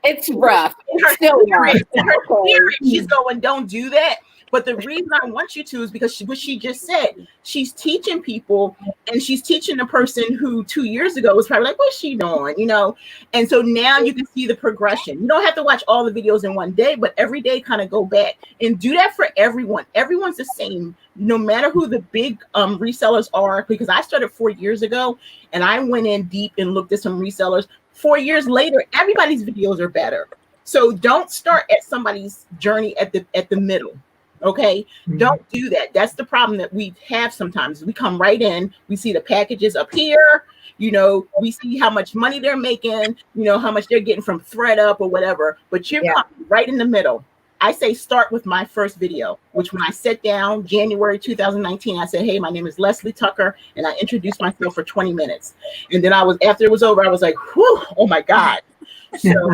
It's rough. Her Still spirit, rough. her spirit, she's going, don't do that. But the reason I want you to is because what she just said, she's teaching people, and she's teaching the person who 2 years ago was probably like, what's she doing? You know? And so now you can see the progression. You don't have to watch all the videos in one day, but every day kind of go back and do that for everyone. Everyone's the same, no matter who the big resellers are, because I started 4 years ago and I went in deep and looked at some resellers. 4 years later, everybody's videos are better. So don't start at somebody's journey at the middle. Okay, don't do that. That's the problem that we have sometimes. We come right in, we see the packages up here, you know, we see how much money they're making, you know, how much they're getting from ThreadUp or whatever, but you're coming right in the middle. I say start with my first video, which when I sat down January 2019, I said, hey, my name is Leslie Tucker, and I introduced myself for 20 minutes. And then after it was over, I was like, whew, oh my God. So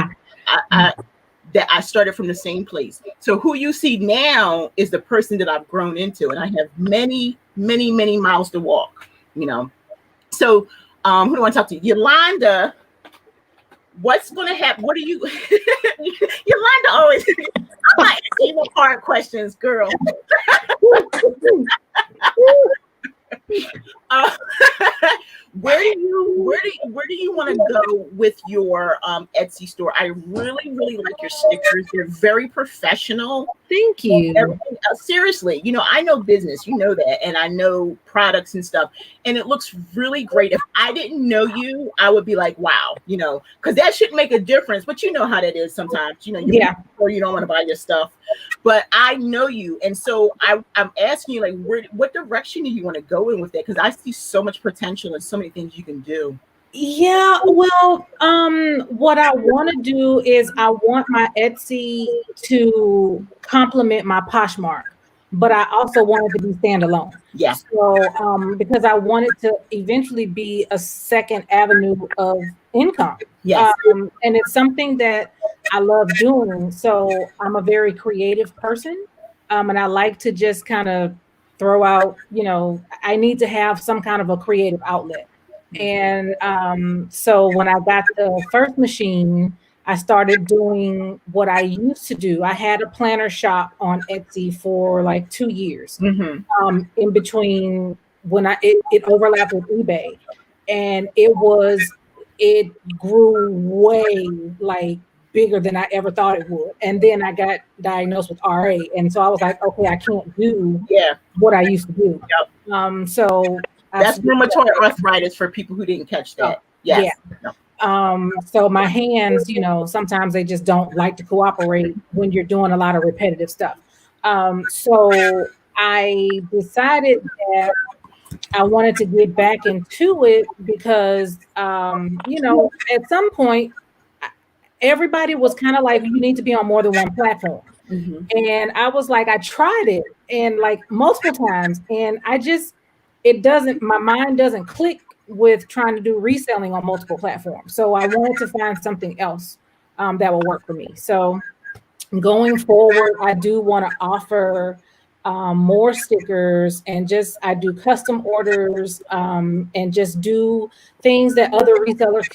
I started from the same place. So who you see now is the person that I've grown into, and I have many, many, many miles to walk, you know. So who do I want to talk to? Yolanda, what's going to happen? What are you, Yolanda always, I'm like, even hard questions, girl. Where do you want to go with your Etsy store? I really, really like your stickers. They're very professional. Thank you. Seriously, you know, I know business, you know that, and I know products and stuff, and it looks really great. If I didn't know you, I would be like, wow, you know, because that should make a difference. But you know how that is sometimes, you know, or you don't want to buy your stuff. But I know you, and so I'm asking you, like, what direction do you want to go in with that? Because I see so much potential and so many things you can do. Yeah, well, what I want to do is I want my Etsy to complement my Poshmark, but I also want it to be standalone. Yeah. So, because I want it to eventually be a second avenue of income. Yes. And it's something that I love doing. So I'm a very creative person, and I like to just kind of throw out, you know, I need to have some kind of a creative outlet. And so when I got the first machine, I started doing what I used to do. I had a planner shop on Etsy for like 2 years, in between when it overlapped with eBay, and it grew way like bigger than I ever thought it would. And then I got diagnosed with RA, and so I was like, okay, I can't do what I used to do. Yep. So that's rheumatoid arthritis for people who didn't catch that. Yes. Yeah. So my hands, you know, sometimes they just don't like to cooperate when you're doing a lot of repetitive stuff. So I decided that I wanted to get back into it because, you know, at some point, everybody was kind of like, you need to be on more than one platform. And I was like, I tried it and like multiple times, and my mind doesn't click with trying to do reselling on multiple platforms. So I wanted to find something else that will work for me. So going forward, I do want to offer more stickers, and I do custom orders, and just do things that other resellers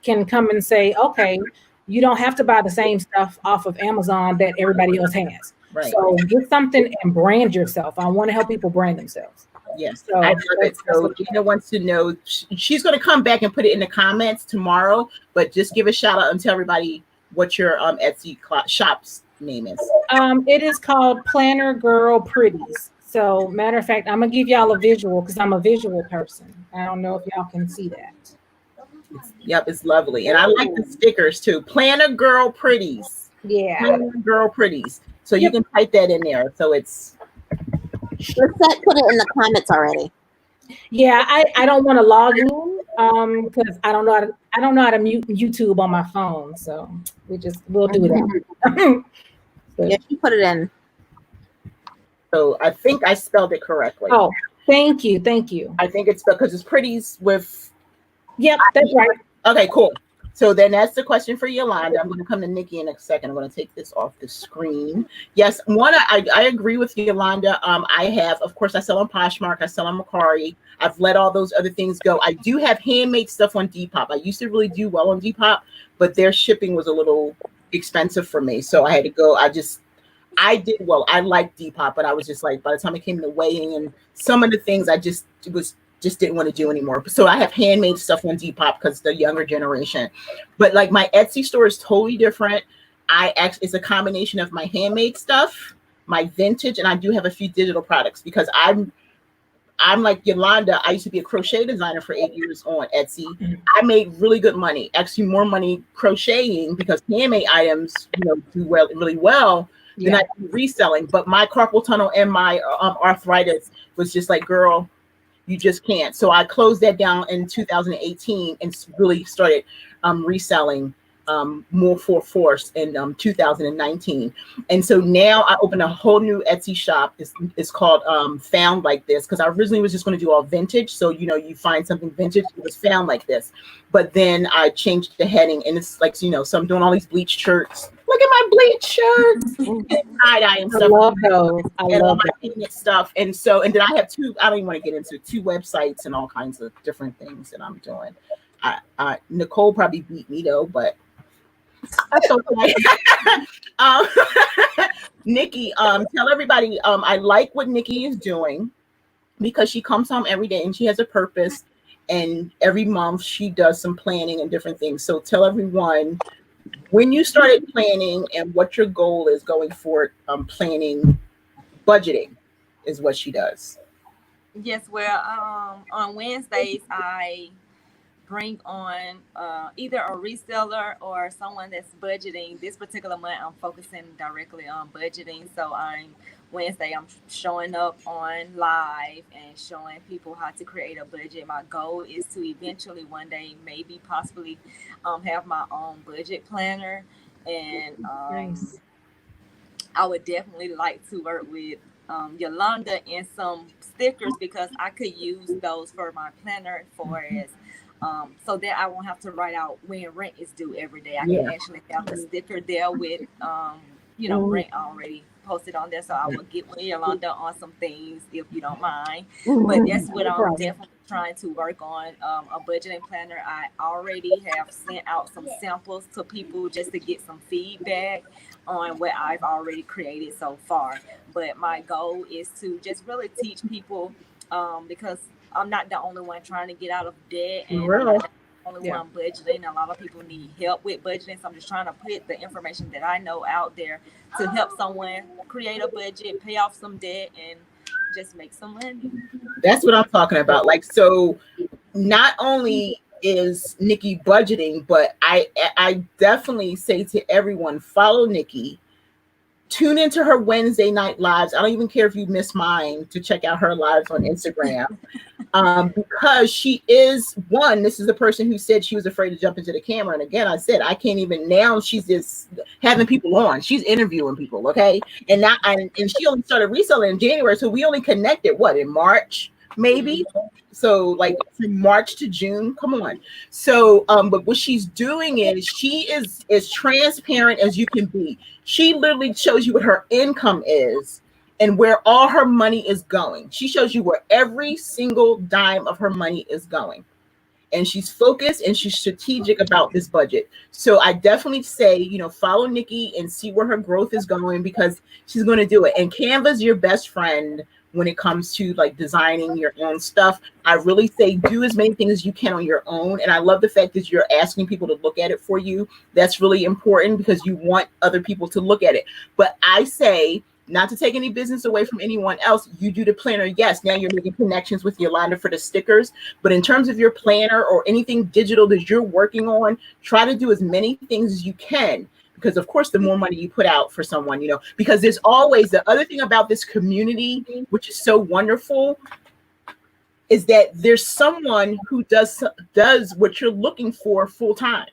can come and say, okay, you don't have to buy the same stuff off of Amazon that everybody else has. Right. So get something and brand yourself. I want to help people brand themselves. Yes, so I love it. So Gina wants to know, she's going to come back and put it in the comments tomorrow, but just give a shout out and tell everybody what your Etsy shop's name is. It is called Planner Girl Pretties. So matter of fact, I'm going to give y'all a visual because I'm a visual person. I don't know if y'all can see that. Yep, it's lovely. And I like the stickers too. Planner Girl Pretties. Yeah. Planner Girl Pretties. So you can type that in there. So it's... Lisette put it in the comments already. Yeah, I don't want to log in Because I don't know how to mute YouTube on my phone, so we'll do that. Yeah, she put it in. So I think I spelled it correctly. Oh, thank you. I think it's because it's pretties with. Yep, that's right. Okay, cool. So then that's the question for Yolanda. I'm going to come to Nikki in a second. I'm going to take this off the screen. Yes, I agree with Yolanda. I have, of course, I sell on Poshmark. I sell on Mercari. I've let all those other things go. I do have handmade stuff on Depop. I used to really do well on Depop, but their shipping was a little expensive for me. So I had to go. I did well. I liked Depop, but I was just like, by the time it came to weighing and some of the things, I just didn't want to do anymore. So I have handmade stuff on Depop because the younger generation. But like my Etsy store is totally different. It's a combination of my handmade stuff, my vintage, and I do have a few digital products because I'm like Yolanda. I used to be a crochet designer for 8 years on Etsy. I made really good money, actually more money crocheting because handmade items, do really well. Than I do reselling. But my carpal tunnel and my arthritis was just like, girl, you just can't. So I closed that down in 2018 and really started reselling more for force in 2019. And so now I opened a whole new Etsy shop. It's called Found Like This, because I originally was just going to do all vintage. So, you find something vintage, it was found like this. But then I changed the heading and it's like, so I'm doing all these bleached shirts. Look at my bleached shirts and tie-dye and stuff. I love those. And all my painted stuff. And then I have I don't even want to get into 2 websites and all kinds of different things that I'm doing. Nicole probably beat me though, but that's okay. Nikki, tell everybody, I like what Nikki is doing because she comes home every day and she has a purpose, and every month she does some planning and different things. So tell everyone when you started planning and what your goal is going forward. Planning, budgeting is what she does. Yes, well, on Wednesdays I bring on either a reseller or someone that's budgeting. This particular month I'm focusing directly on budgeting. So Wednesday I'm showing up on live and showing people how to create a budget. My goal is to eventually one day maybe possibly have my own budget planner, and Nice. I would definitely like to work with Yolanda and some stickers because I could use those for my planner so that I won't have to write out when rent is due every day. I can actually have the sticker there with rent already posted on there. So I will get with Yolanda on some things if you don't mind. But that's what I'm definitely trying to work on, a budgeting planner. I already have sent out some samples to people just to get some feedback on what I've already created so far. But my goal is to just really teach people because I'm not the only one trying to get out of debt, and I'm not the only one budgeting. A lot of people need help with budgeting, so I'm just trying to put the information that I know out there to help someone create a budget, pay off some debt, and just make some money. That's what I'm talking about. Like, so not only is Nikki budgeting, but I definitely say to everyone, follow Nikki. Tune into her Wednesday night lives. I don't even care if you miss mine to check out her lives on Instagram. Because she is this is the person who said she was afraid to jump into the camera. And again, I said, I can't even now. She's just having people on. She's interviewing people. Okay. And she only started reselling in January. So we only connected in March, maybe. So like from March to June, come on. So, but what she's doing is she is as transparent as you can be. She literally shows you what her income is and where all her money is going. She shows you where every single dime of her money is going. And she's focused and she's strategic about this budget. So I definitely say, follow Nikki and see where her growth is going because she's going to do it. And Canva's your best friend when it comes to like designing your own stuff. I really say do as many things as you can on your own. And I love the fact that you're asking people to look at it for you. That's really important because you want other people to look at it. But I say, not to take any business away from anyone else, you do the planner. Yes, now you're making connections with Yolanda for the stickers. But in terms of your planner or anything digital that you're working on, try to do as many things as you can. Because, of course, the more money you put out for someone, because there's always the other thing about this community, which is so wonderful. is that there's someone who does what you're looking for full time.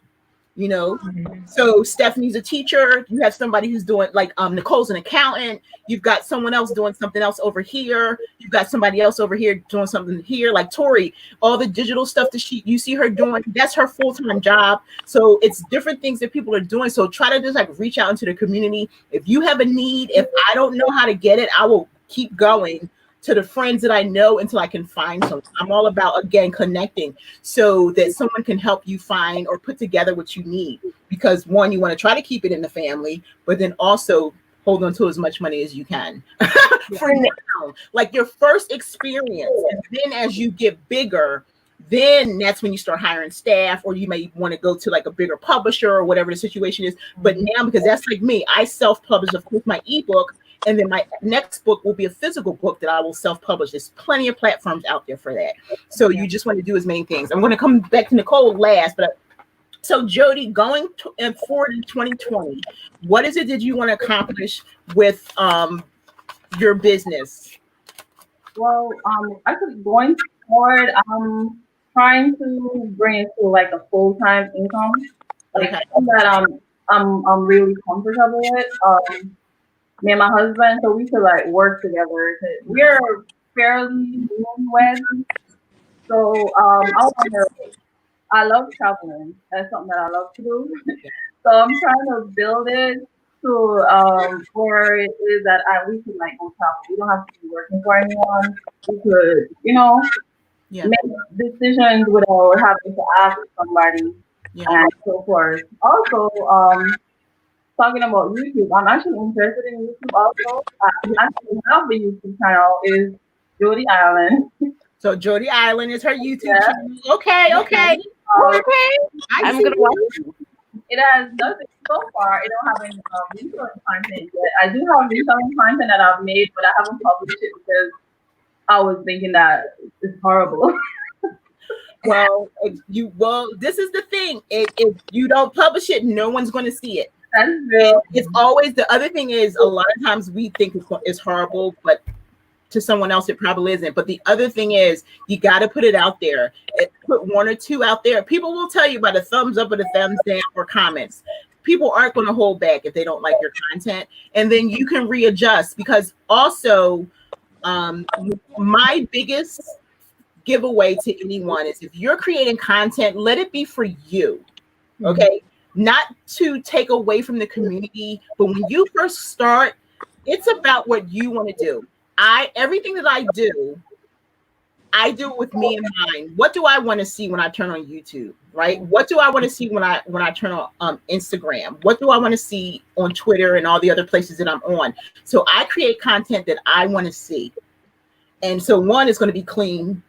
You know, so Stephanie's a teacher. You have somebody who's doing like Nicole's an accountant. You've got someone else doing something else over here. You've got somebody else over here doing something here. Like Tori, all the digital stuff that you see her doing, that's her full-time job. So it's different things that people are doing. So try to just like reach out into the community. If you have a need, if I don't know how to get it, I will keep going to the friends that I know until I can find something. I'm all about, again, connecting so that someone can help you find or put together what you need. Because one, you want to try to keep it in the family, but then also hold on to as much money as you can for now, like your first experience. And then as you get bigger, then that's when you start hiring staff, or you may want to go to like a bigger publisher or whatever the situation is. But now, because that's like me, I self-publish, of course, my ebook. And then my next book will be a physical book that I will self-publish. There's plenty of platforms out there for that. So you just want to do as many things. I'm going to come back to Nicole last, but so Jody, going forward in 2020, what is it that you want to accomplish with your business? Well, actually going forward, I'm trying to bring it to like a full-time income, like something that I'm really comfortable with. Me and my husband, so we could like work together. We're fairly newlyweds, so I love traveling. That's something that I love to do. So I'm trying to build it to where it is that we can like go travel. We don't have to be working for anyone. We could, make decisions without having to ask somebody and so forth. Also, talking about YouTube, I'm actually interested in YouTube also. We actually have a YouTube channel, is Jody Island. So Jody Island is her YouTube channel. Okay. I'm gonna watch it. It has nothing so far. It don't have any reselling content yet. I do have reselling content that I've made, but I haven't published it because I was thinking that it's horrible. Well, this is the thing. If you don't publish it, no one's going to see it. That's real. It's always, the other thing is, a lot of times we think it's horrible, but to someone else it probably isn't. But the other thing is, you got to put it out there. Put one or two out there. People will tell you by the thumbs up or the thumbs down or comments. People aren't going to hold back if they don't like your content, and then you can readjust. Because also, my biggest giveaway to anyone is, if you're creating content, let it be for you. Okay. Not to take away from the community, but when you first start, it's about what you want to do. Everything that I do it with me in mind. What do I want to see when I turn on YouTube, right? What do I want to see when I turn on Instagram? What do I want to see on Twitter and all the other places that I'm on? So I create content that I want to see. And so one is going to be clean,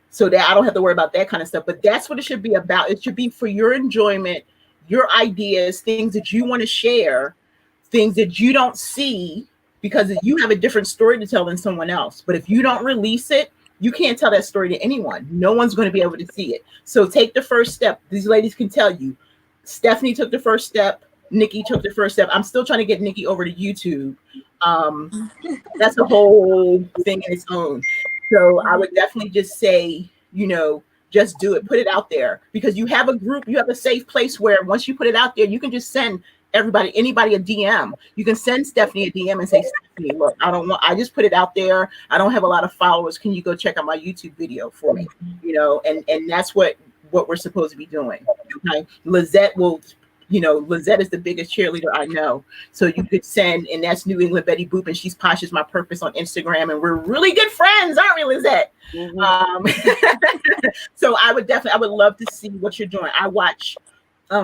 so that I don't have to worry about that kind of stuff. But that's what it should be about. It should be for your enjoyment, your ideas, things that you want to share, things that you don't see, because you have a different story to tell than someone else. But if you don't release it, you can't tell that story to anyone. No one's going to be able to see it. So take the first step. These ladies can tell you. Stephanie took the first step. Nikki took the first step. I'm still trying to get Nikki over to YouTube. That's a whole thing in its own. So I would definitely just say, just do it. Put it out there, because you have a group, you have a safe place where once you put it out there, you can just send anybody a DM. You can send Stephanie a DM and say, Stephanie, look, I just put it out there. I don't have a lot of followers. Can you go check out my YouTube video for me? And that's what we're supposed to be doing. Okay. Lizette is the biggest cheerleader I know. So you could send, and that's New England Betty Boop, and she's Posh is My Purpose on Instagram, and we're really good friends, aren't we, Lizette? So I would love to see what you're doing. I watch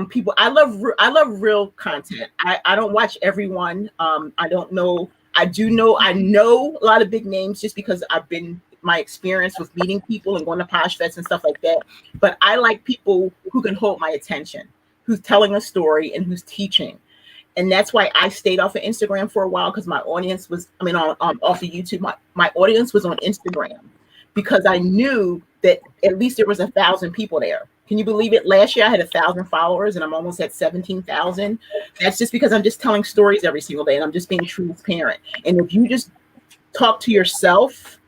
people. I love real content. I don't watch everyone. I don't know. I know a lot of big names just because my experience with meeting people and going to Posh Fest and stuff like that. But I like people who can hold my attention, who's telling a story and who's teaching. And that's why I stayed off of Instagram for a while, because my audience was, off of YouTube, my audience was on Instagram, because I knew that at least there was 1,000 people there. Can you believe it? Last year I had 1,000 followers and I'm almost at 17,000. That's just because I'm just telling stories every single day and I'm just being transparent. And if you just talk to yourself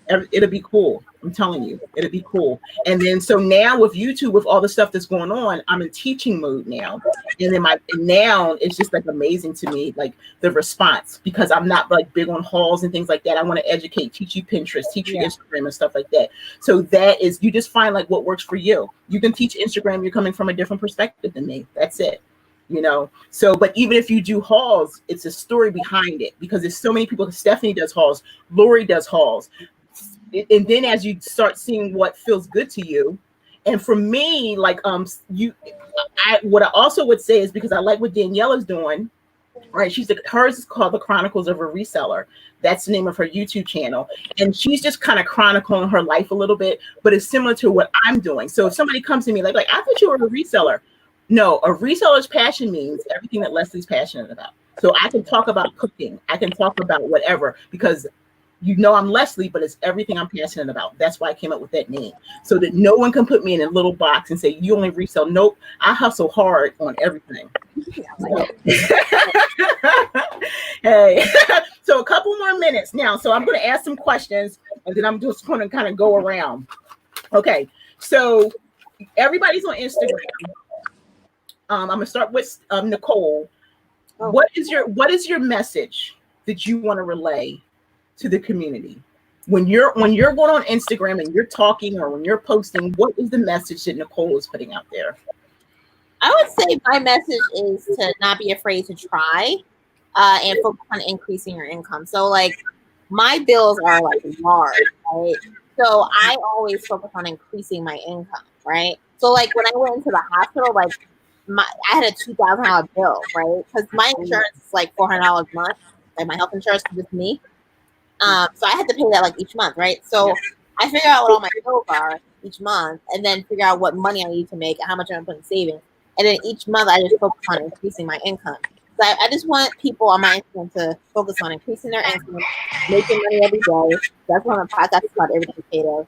It'll be cool. I'm telling you, it'll be cool. And then so now with YouTube, with all the stuff that's going on, I'm in teaching mode now. And then now it's just like amazing to me, like the response, because I'm not like big on hauls and things like that. I want to educate, teach you Pinterest, teach you Instagram and stuff like that. So that is, you just find like what works for you. You can teach Instagram. You're coming from a different perspective than me. That's it. You know, so but even if you do hauls, it's a story behind it, because there's so many people. Stephanie does hauls, Lori does hauls, and then as you start seeing what feels good to you, and for me, like what I also would say is, because I like what Daniela's doing, right? Hers is called The Chronicles of a Reseller. That's the name of her YouTube channel, and she's just kind of chronicling her life a little bit, but it's similar to what I'm doing. So if somebody comes to me like I thought you were a reseller. No, a reseller's passion means everything that Leslie's passionate about. So I can talk about cooking. I can talk about whatever, because you know I'm Leslie, but it's everything I'm passionate about. That's why I came up with that name. So that no one can put me in a little box and say, you only resell. Nope, I hustle hard on everything. So. Hey, so a couple more minutes now. So I'm going to ask some questions, and then I'm just going to kind of go around. Okay, so everybody's on Instagram. I'm gonna start with Nicole. What is your message that you want to relay to the community when you're going on Instagram and you're talking, or when you're posting? What is the message that Nicole is putting out there? I would say my message is to not be afraid to try, and focus on increasing your income. So like my bills are like large, right? So I always focus on increasing my income, right? So like when I went into the hospital, like I had a $2,000 bill, right? Because my insurance is like $400 a month, like my health insurance is just me. So I had to pay that like each month, right? So I figure out what all my bills are each month, and then figure out what money I need to make and how much I'm putting in savings. And then each month I just focus on increasing my income. So I just want people on my Instagram to focus on increasing their income, making money every day. That's what my podcast is about, Everyday Creative.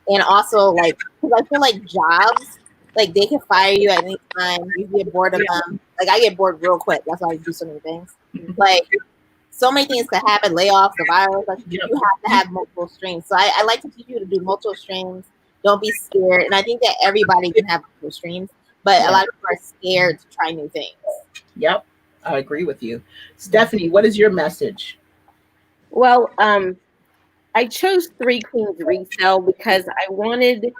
And also, like, because I feel like jobs, like they can fire you at any time. You get bored of them. Like I get bored real quick. That's why I do so many things. Like so many things could happen, layoffs, the virus. Like you have to have multiple streams. So I like to teach you to do multiple streams. Don't be scared. And I think that everybody can have multiple streams, but a lot of people are scared to try new things. Yep, I agree with you. Stephanie, what is your message? Well, I chose Three Queens Resell because I wanted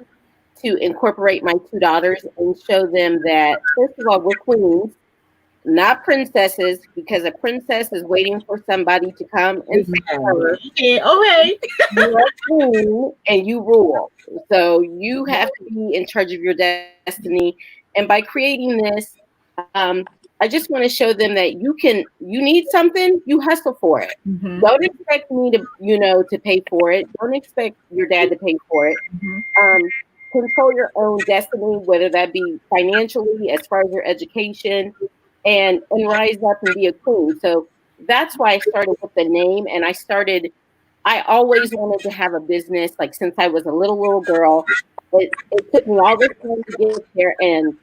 to incorporate my two daughters and show them that, first of all, we're queens, not princesses, because a princess is waiting for somebody to come and save her. Okay. You're a queen and you rule. So you have to be in charge of your destiny. And by creating this, I just want to show them that you need something, you hustle for it. Mm-hmm. Don't expect me to pay for it. Don't expect your dad to pay for it. Mm-hmm. Control your own destiny, whether that be financially, as far as your education, and rise up and be a queen. So that's why I started with the name. And I always wanted to have a business, like since I was a little girl. It took me all this time to get there. And,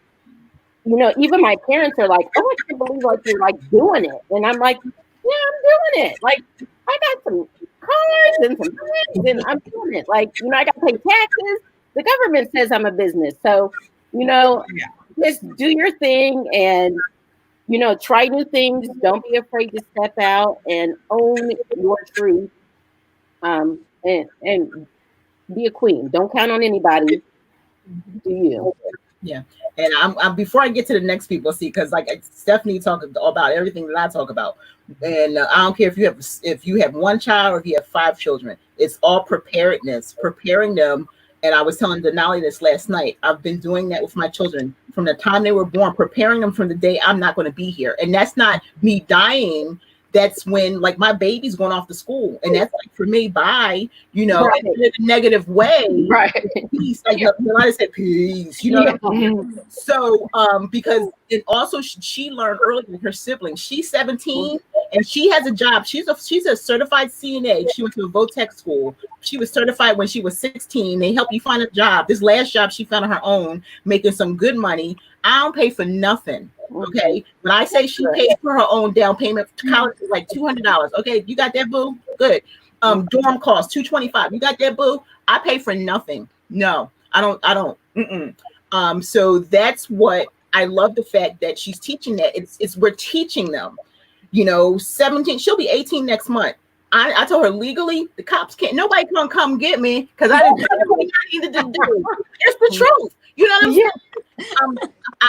even my parents are like, oh, I can't believe like you're like doing it. And I'm like, yeah, I'm doing it. Like I got some cars and some friends and I'm doing it. Like, I got to pay taxes. The government says I'm a business. So, just do your thing and, try new things. Don't be afraid to step out and own your truth. And be a queen. Don't count on anybody. Do you? Yeah. And I'm before I get to the next people, because like Stephanie talked about everything that I talk about. And I don't care if you have one child or if you have 5 children. It's all preparedness, preparing them. And I was telling Denali this last night. I've been doing that with my children from the time they were born, preparing them from the day I'm not going to be here. And that's not me dying. That's when like my baby's going off to school. And that's like for me, bye, in a negative way. Right. Peace. Like Denali said, peace. So because it also she learned early with her siblings. She's 17 and she has a job. She's a certified CNA. She went to a VOTEC school. She was certified when she was 16. They help you find a job. This last job she found on her own, making some good money. I don't pay for nothing. Okay. When I say she paid for her own down payment, college is like $200. Okay, you got that, boo? Good. Dorm cost $225. You got that, boo? I pay for nothing. No, I don't. So that's what I love, the fact that she's teaching that. It's we're teaching them. 17. She'll be 18 next month. I told her legally the cops can't. Nobody can come get me because I didn't do what I needed to do. It's the truth. You know what I'm saying?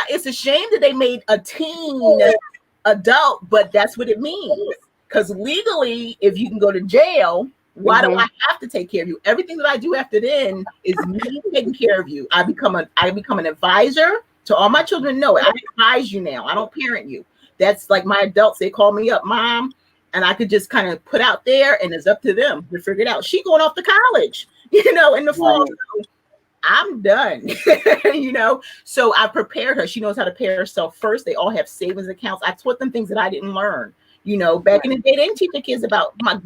It's a shame that they made a teen adult, but that's what it means. Because legally, if you can go to jail, why do I have to take care of you? Everything that I do after then is me taking care of you. I become an advisor to all my children. Know it. I advise you now. I don't parent you. That's like my adults. They call me up, mom, and I could just kind of put out there, and it's up to them to figure it out. She going off to college, in the fall. I'm done, So I prepared her. She knows how to pay herself first. They all have savings accounts. I taught them things that I didn't learn. Back in the day, they didn't teach the kids about my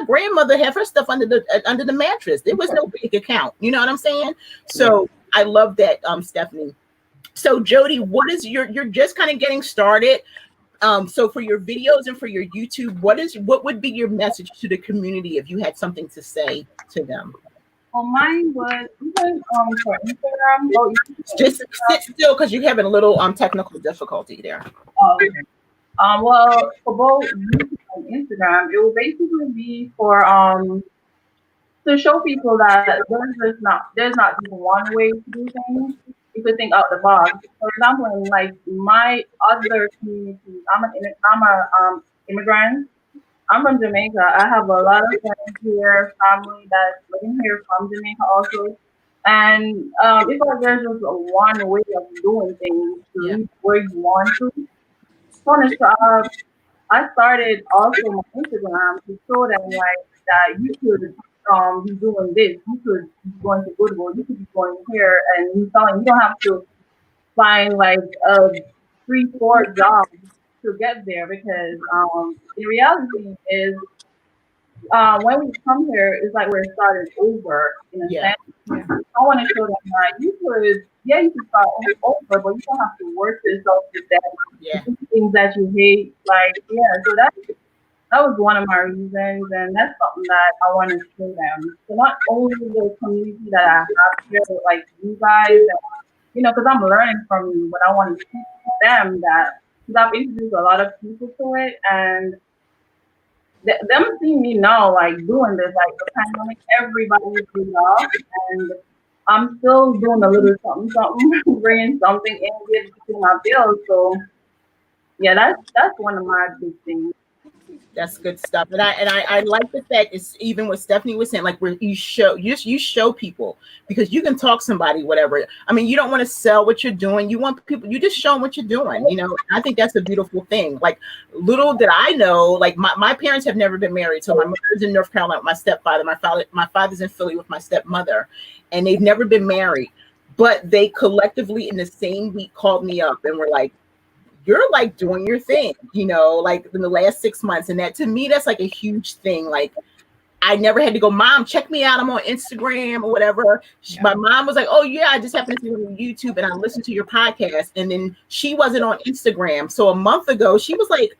grandmother had her stuff under the mattress. There was no big account. You know what I'm saying? So I love that, Stephanie. So Jody, what is you're just kind of getting started. So for your videos and for your YouTube, what would be your message to the community if you had something to say to them? Well, mine was even for Instagram. Oh, just sit still because you're having a little technical difficulty there. Oh, okay. Well, for both YouTube and Instagram, it will basically be for to show people that there's not just one way to do things. You could think out the box. For example, in like my other community, I'm a immigrant. I'm from Jamaica. I have a lot of friends here, family that's living here from Jamaica also. And it's like there's just a one way of doing things to reach where you want to. So I started also my Instagram to show them like that you could be doing this. You could be going to Goodwill. You could be going here and you selling. You don't have to find like a 3-4 jobs to get there because the reality is when we come here, it's like we're starting over in a sense. I want to show them that you could start over, but you don't have to work yourself to death. Things that you hate, so that was one of my reasons, and that's something that I want to show them. So not only the community that I have here, like you guys, because I'm learning from you, but I want to teach them that because I've introduced a lot of people to it, and them seeing me now, like doing this, like the pandemic, everybody is laid off, and I'm still doing a little something, bringing something in, getting my bills. So yeah, that's one of my big things. That's good stuff, and I like the fact it's even what Stephanie was saying, like where you show people, because you can talk somebody whatever. I mean, you don't want to sell what you're doing. You want people, you just show them what you're doing. I think that's a beautiful thing. Like little did I know, like my parents have never been married. So my mother's in North Carolina with my stepfather. My father's in Philly with my stepmother, and they've never been married. But they collectively in the same week called me up and were like, you're like doing your thing, like in the last 6 months. And that to me, that's like a huge thing. Like I never had to go, Mom, check me out. I'm on Instagram or whatever. My mom was like, oh yeah, I just happened to see you on YouTube and I listened to your podcast. And then she wasn't on Instagram. So a month ago, she was like,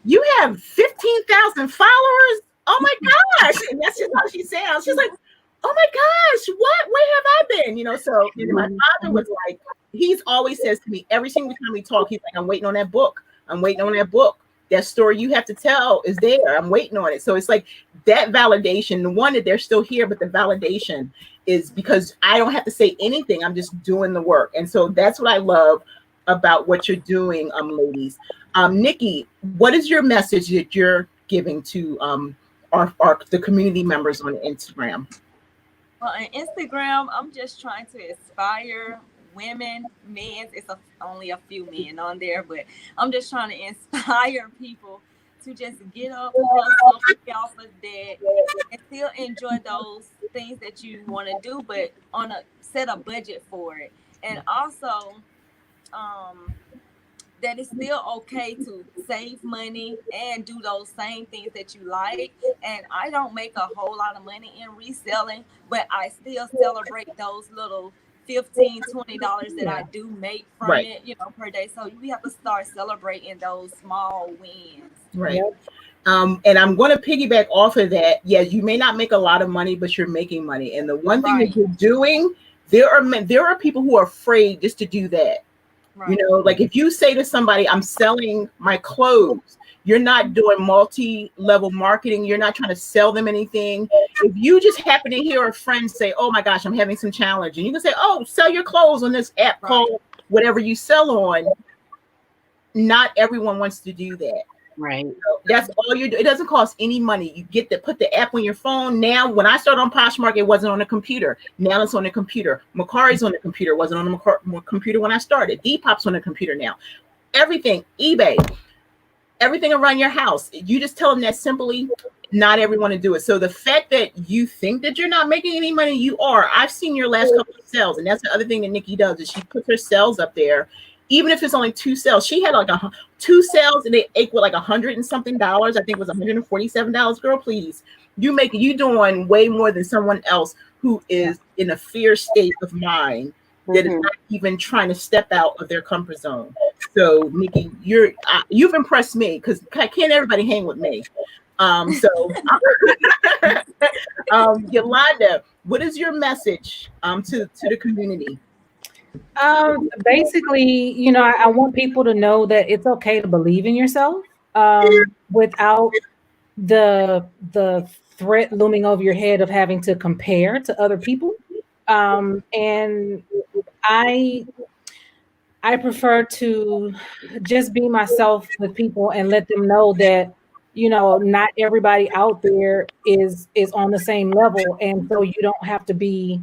you have 15,000 followers. Oh my gosh. And that's just how she sounds. She's like, oh my gosh, what? Where have I been? So my father was like, he's always says to me every single time we talk, he's like, I'm waiting on that book. I'm waiting on that book. That story you have to tell is there. I'm waiting on it. So it's like that validation, the one that they're still here, but the validation is because I don't have to say anything. I'm just doing the work. And so that's what I love about what you're doing, ladies. Nikki, what is your message that you're giving to the community members on Instagram? Well, on Instagram, I'm just trying to inspire women, men. It's only a few men on there, but I'm just trying to inspire people to just get up, hustle, get off of that, and still enjoy those things that you want to do, but set a budget for it. And also, that it's still okay to save money and do those same things that you like. And I don't make a whole lot of money in reselling, but I still celebrate those little $15, $20 that I do make from it, per day. So we have to start celebrating those small wins. Right. And I'm going to piggyback off of that. Yeah, you may not make a lot of money, but you're making money. And the one thing that you're doing, there are people who are afraid just to do that. Right. You know, like if you say to somebody, I'm selling my clothes, you're not doing multi-level marketing. You're not trying to sell them anything. If you just happen to hear a friend say, oh my gosh, I'm having some challenge, and you can say, oh, sell your clothes on this app called whatever you sell on. Not everyone wants to do that. Right. So that's all you do. It doesn't cost any money. You get to put the app on your phone. Now, when I started on Poshmark, it wasn't on a computer. Now it's on the computer. Macari's on the computer. It wasn't on the computer when I started. Depop's on the computer now. Everything, eBay, everything around your house. You just tell them that simply. Not everyone to do it. So the fact that you think that you're not making any money, you are. I've seen your last couple of sales, and that's the other thing that Nikki does is she puts her sales up there. Even if it's only 2 sales, she had like 2 sales and they equal like $100 and something. I think it was $147. Girl, please, you doing way more than someone else who is in a fear state of mind that is not even trying to step out of their comfort zone. So, Nikki, you've impressed me because can't everybody hang with me? Yolanda, what is your message to the community? Basically, you know, I want people to know that it's okay to believe in yourself without the threat looming over your head of having to compare to other people. And I prefer to just be myself with people and let them know that, you know, not everybody out there is on the same level. And so you don't have to be,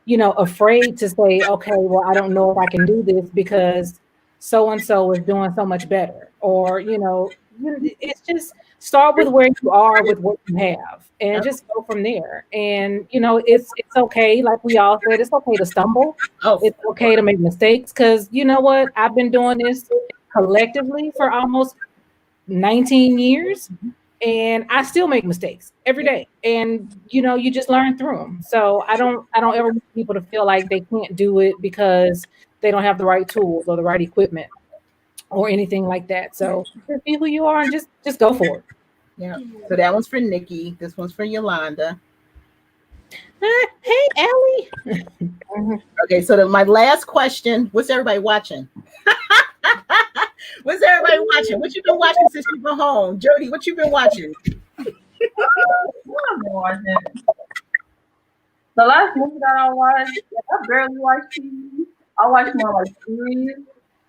you know, afraid to say, okay, well, I don't know if I can do this because so-and-so is doing so much better. Or, you know, it's just start with where you are with what you have and just go from there. And, you know, it's okay. Like we all said, it's okay to stumble. It's okay to make mistakes because you know what? I've been doing this collectively for almost 19 years. And I still make mistakes every day. And, you know, you just learn through them. So I don't ever want people to feel like they can't do it because they don't have the right tools or the right equipment or anything like that. So just be who you are and just go for it. Yeah. So that one's for Nikki. This one's for Yolanda. Hey, Allie. Okay. So my last question, what's everybody watching? What's everybody watching? What you been watching since you've been home? Jody, what you been watching? The last movie that I watched, I barely watch TV. I watch more like series.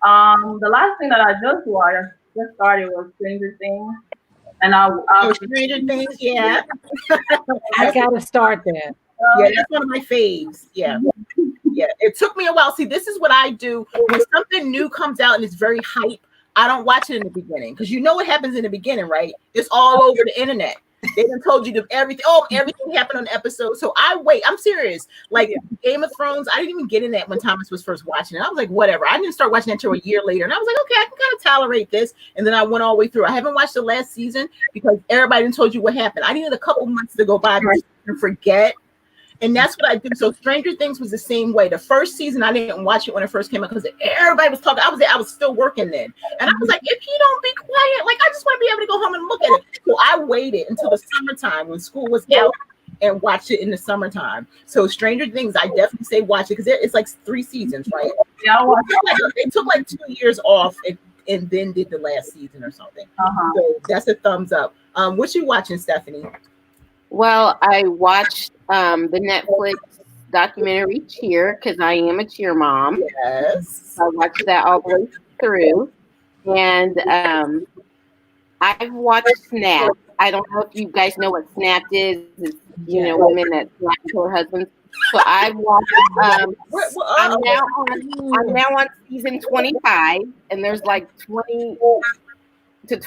The last thing that I just started was Stranger Things, and Stranger Things, yeah. I gotta start that. Yeah, that's one of my faves. Yeah. Yeah, it took me a while. See, this is what I do when something new comes out and it's very hype. I don't watch it in the beginning because you know what happens in the beginning, right? It's all over the internet. They done told you everything. Oh, everything happened on the episode. So I wait. I'm serious. Like Game of Thrones, I didn't even get in that when Thomas was first watching it. I was like, whatever. I didn't start watching it until a year later, and I was like, okay, I can kind of tolerate this. And then I went all the way through. I haven't watched the last season because everybody done told you what happened. I needed a couple months to go by and forget. And that's what I did. So Stranger Things was the same way. The first season, I didn't watch it when it first came out because everybody was talking. I was still working then. And I was like, if you don't be quiet, like, I just want to be able to go home and look at it. So I waited until the summertime when school was out and watched it in the summertime. So Stranger Things, I definitely say watch it because it's like 3 seasons, right? Yeah, they took like 2 years off and then did the last season or something. So that's a thumbs up. What you watching, Stephanie? Well, I watched the Netflix documentary Cheer because I am a cheer mom. Yes. I watched that all the way through. And I've watched Snap. I don't know if you guys know what Snap is. It's, you know, women that snap their husbands. So I've watched. I'm now on season 25, and there's like 20 to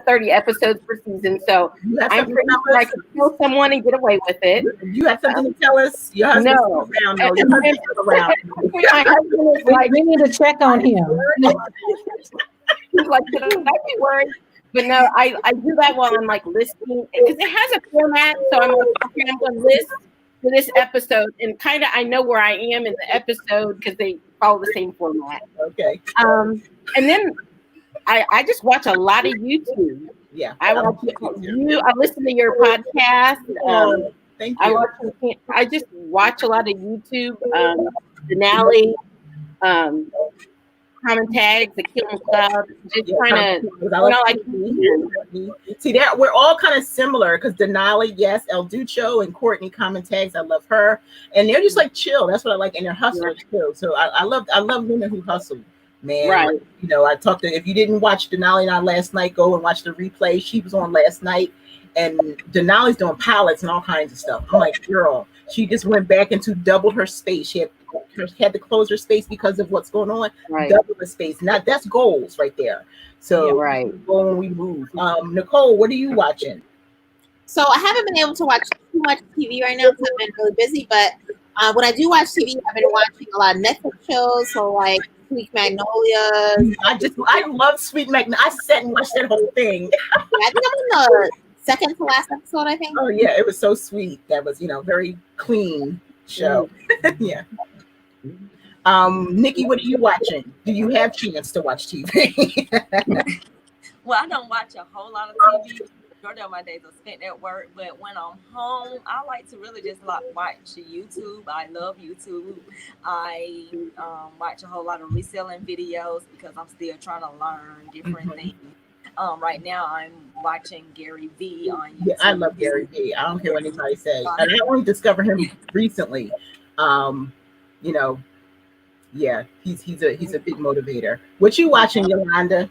30 episodes per season. So I'm pretty sure I could kill someone and get away with it. You have something to tell us? Your husband's no. Around, no. Your husband's around. My husband is like, we need to check on him. He's like, should I be worried? But no, I do that while I'm like listening because it has a format. So I'm like, okay, I'm going to list for this episode, and kind of I know where I am in the episode because they follow the same format. Okay. And then I just watch a lot of YouTube. Yeah. I watch you. I listen to your podcast. Thank I you. watch. I just watch a lot of YouTube. Denali, Common Tags, the Killing Club. Just trying to. See that we're all kind of similar because Denali, yes, El Ducho and Courtney Common Tags. I love her, and they're just like chill. That's what I like, and they're hustlers too. So I love women who hustle. Man, right. You know, I talked to, if you didn't watch Denali and I last night, go and watch the replay. She was on last night, and Denali's doing pallets and all kinds of stuff. I'm like, girl, she just went back into double her space. She had to close her space because of what's going on. Right. Double the space. Now that's goals right there. So when we move. Nicole, what are you watching? So I haven't been able to watch too much TV right now because I've been really busy. But when I do watch TV, I've been watching a lot of Netflix shows. So like Sweet Magnolias. I love Sweet Magnolia. I sat and watched that whole thing. I think I'm on the second to last episode, I think. Oh yeah, it was so sweet. That was, very clean show. Yeah. Nikki, what are you watching? Do you have chance to watch TV? Well, I don't watch a whole lot of TV. Majority of my days are spent at work, but when I'm home, I like to really just watch YouTube. I love YouTube. I watch a whole lot of reselling videos because I'm still trying to learn different things. Right now, I'm watching Gary V on YouTube. Yeah, I love Gary V. I don't care what anybody says. And I only discovered him recently. Yeah, he's a big motivator. What you watching, Yolanda?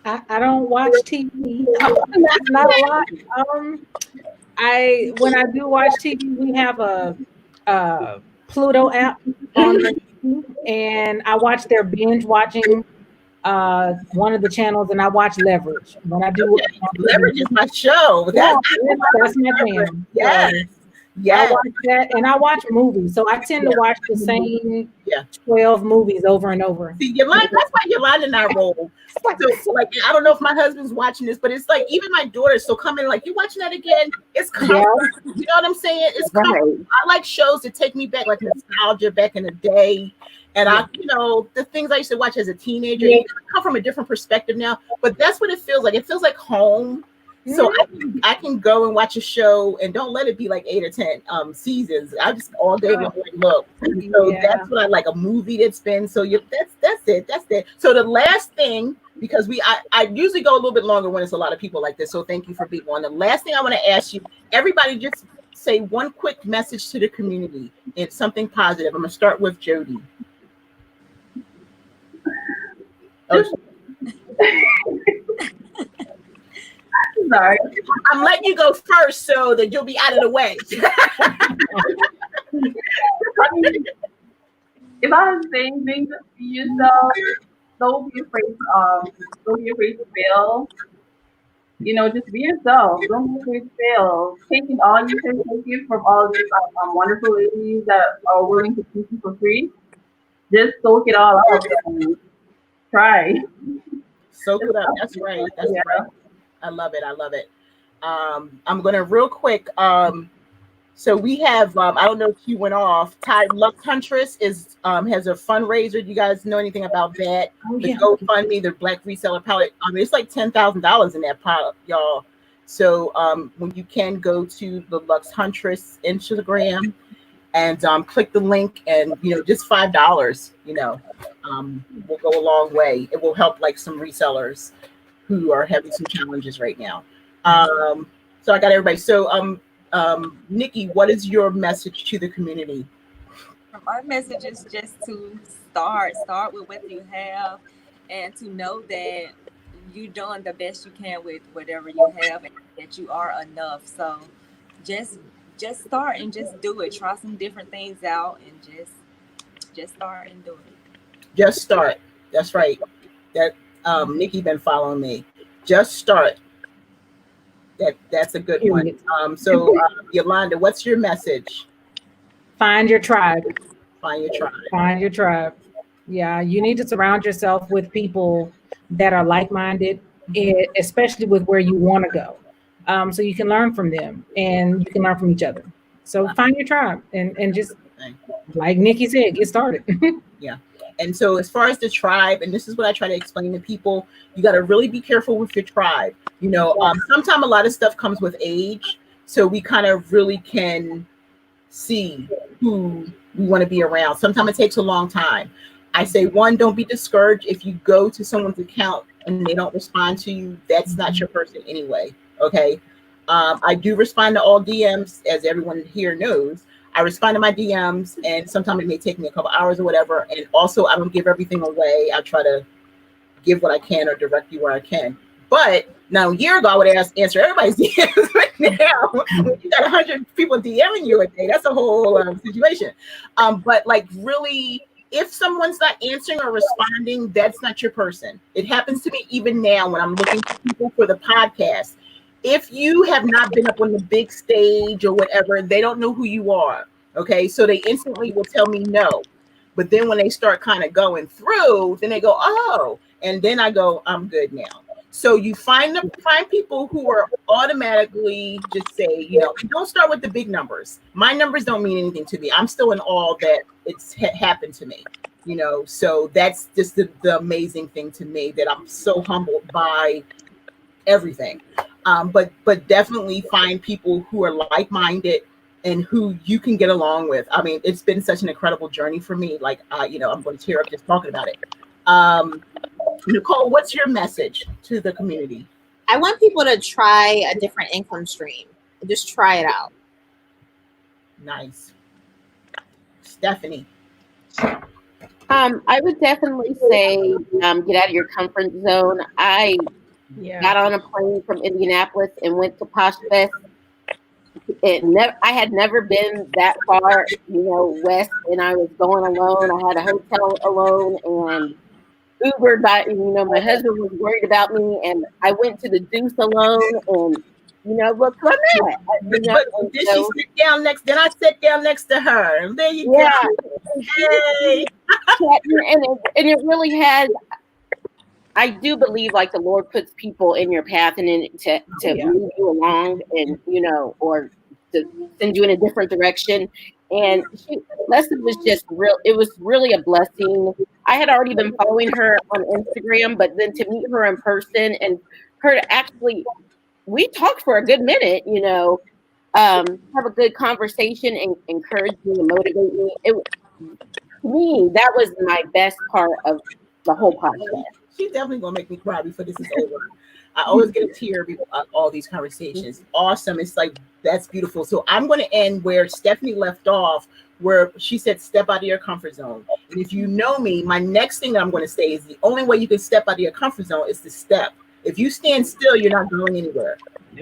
I don't watch TV. Not a lot. When I do watch TV, we have a Pluto app on the TV, and I watch their binge watching one of the channels, and I watch Leverage. When I do Leverage is my show. That's my jam. Yes. I watch that, and I watch movies. So I tend to watch the same 12 movies over and over. See, Yolanda, that's why Yolanda and I roll. So, like, I don't know if my husband's watching this, but it's like even my daughter. So coming, like, you watching that again? It's comfort. You know what I'm saying? It's comfort. I like shows that take me back, like nostalgia back in the day. And the things I used to watch as a teenager, you come from a different perspective now. But that's what it feels like. It feels like home. So I can go and watch a show and don't let it be like 8 or 10 seasons. I just all day long look. So that's what I like, a movie that's been. So that's it. So the last thing, because I usually go a little bit longer when it's a lot of people like this. So thank you for being on. The last thing I want to ask you, everybody, just say one quick message to the community. It's something positive. I'm gonna start with Jody. Sorry. I'm letting you go first so that you'll be out of the way. If I was saying things to yourself, don't be afraid to fail. Just be yourself. Don't be afraid to fail. Taking all you can take it from all these wonderful ladies that are willing to teach you for free. Just soak it all up and try. Soak it up. That's right. That's right. I love it. I'm gonna real quick. So we have. I don't know if you went off. Tide Lux Huntress has a fundraiser. Do you guys know anything about that? The GoFundMe, the Black Reseller Pilot. It's like $10,000 in that pilot, y'all. So when you can go to the Lux Huntress Instagram and click the link, and just $5. Will go a long way. It will help like some resellers who are having some challenges right now. So I got everybody. So Nikki, what is your message to the community? My message is just to start with what you have, and to know that you're doing the best you can with whatever you have, and that you are enough. So just start and just do it. Try some different things out, and just start and do it. Just start. That's right. That Nikki been following me. Just start. That's a good one. So Yolanda, what's your message? Find your tribe. Find your tribe. Yeah, you need to surround yourself with people that are like-minded, especially with where you want to go. So you can learn from them and you can learn from each other. So find your tribe and just like Nikki said, get started. Yeah. And so as far as the tribe, and this is what I try to explain to people, you got to really be careful with your tribe. You know, sometimes a lot of stuff comes with age. So we kind of really can see who we want to be around. Sometimes it takes a long time. I say, one, don't be discouraged if you go to someone's account and they don't respond to you. That's not your person anyway. Okay. I do respond to all DMs, as everyone here knows. I respond to my DMs, and sometimes it may take me a couple hours or whatever. And also, I don't give everything away. I try to give what I can or direct you where I can. But now, a year ago, I would answer everybody's DMs. Right now, when you got 100 people DMing you a day, that's a whole situation. But like, really, if someone's not answering or responding, that's not your person. It happens to me even now when I'm looking for people for the podcast. If you have not been up on the big stage or whatever, they don't know who you are. Okay, so they instantly will tell me no. But then when they start kind of going through, then they go, oh, and then I go, I'm good now. So you find people who are automatically just say, you know, don't start with the big numbers. My numbers don't mean anything to me. I'm still in awe that it's happened to me, you know. So that's just the amazing thing to me, that I'm so humbled by everything. But definitely find people who are like-minded and who you can get along with. I mean, it's been such an incredible journey for me. Like, you know, I'm going to tear up just talking about it. Nicole, what's your message to the community? I want people to try a different income stream. Just try it out. Nice. Stephanie. I would definitely say get out of your comfort zone. I got on a plane from Indianapolis and went to Posh Fest. I had never been that far, you know, west, and I was going alone. I had a hotel alone and Ubered by, you know, my husband was worried about me, and I went to the Deuce alone, and you know, look where I'm at. You know, but did she sit down next? Then I sat down next to her. And there you go. Hey. And it really has. I do believe, like, the Lord puts people in your path and in to move you along, and you know, or to send you in a different direction. And Leslie was just real. It was really a blessing. I had already been following her on Instagram, but then to meet her in person and her to actually, we talked for a good minute, you know, have a good conversation and encourage me and motivate me. To me, that was my best part of the whole podcast. She's definitely gonna make me cry before this is over. I always get a tear before all these conversations. Awesome. It's like, that's beautiful. So I'm going to end where Stephanie left off, where she said, step out of your comfort zone. And if you know me, my next thing that I'm going to say is the only way you can step out of your comfort zone is to step. If you stand still, you're not going anywhere.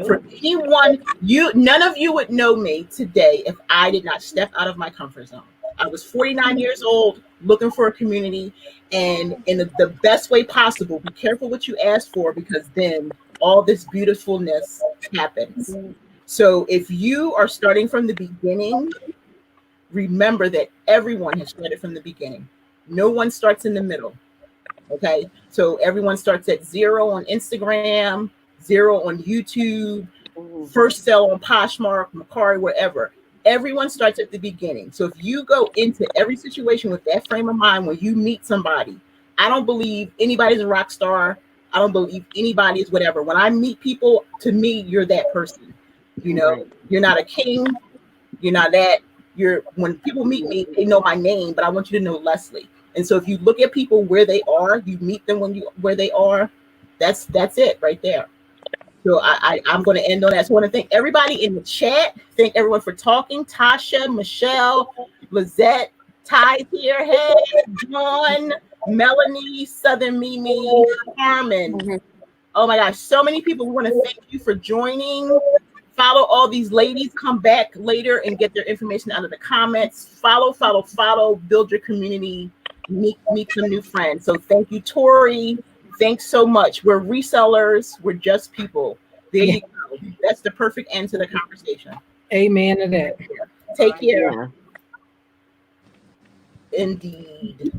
For anyone, none of you would know me today if I did not step out of my comfort zone. I was 49 years old, looking for a community, and in the best way possible. Be careful what you ask for, because then all this beautifulness happens. So if you are starting from the beginning, remember that everyone has started from the beginning. No one starts in the middle. Okay, so everyone starts at 0 on Instagram, 0 on YouTube, first sell on Poshmark, Mercari, wherever. Everyone starts at the beginning. So if you go into every situation with that frame of mind, when you meet somebody, I don't believe anybody's a rock star. I don't believe anybody is whatever. When I meet people, to me, you're that person. You know, you're not a king. You're not that. When people meet me, they know my name, but I want you to know Leslie. And so if you look at people where they are, you meet them where they are. That's it right there. So I'm going to end on that. So I want to thank everybody in the chat. Thank everyone for talking. Tasha, Michelle, Lizette, Ty here. Hey, John, Melanie, Southern Mimi, Carmen. Oh my gosh, so many people. We want to thank you for joining. Follow all these ladies. Come back later and get their information out of the comments. Follow. Build your community. Meet some new friends. So thank you, Tori. Thanks so much. We're resellers. We're just people. There you go. That's the perfect end to the conversation. Amen to that. Take care. Indeed.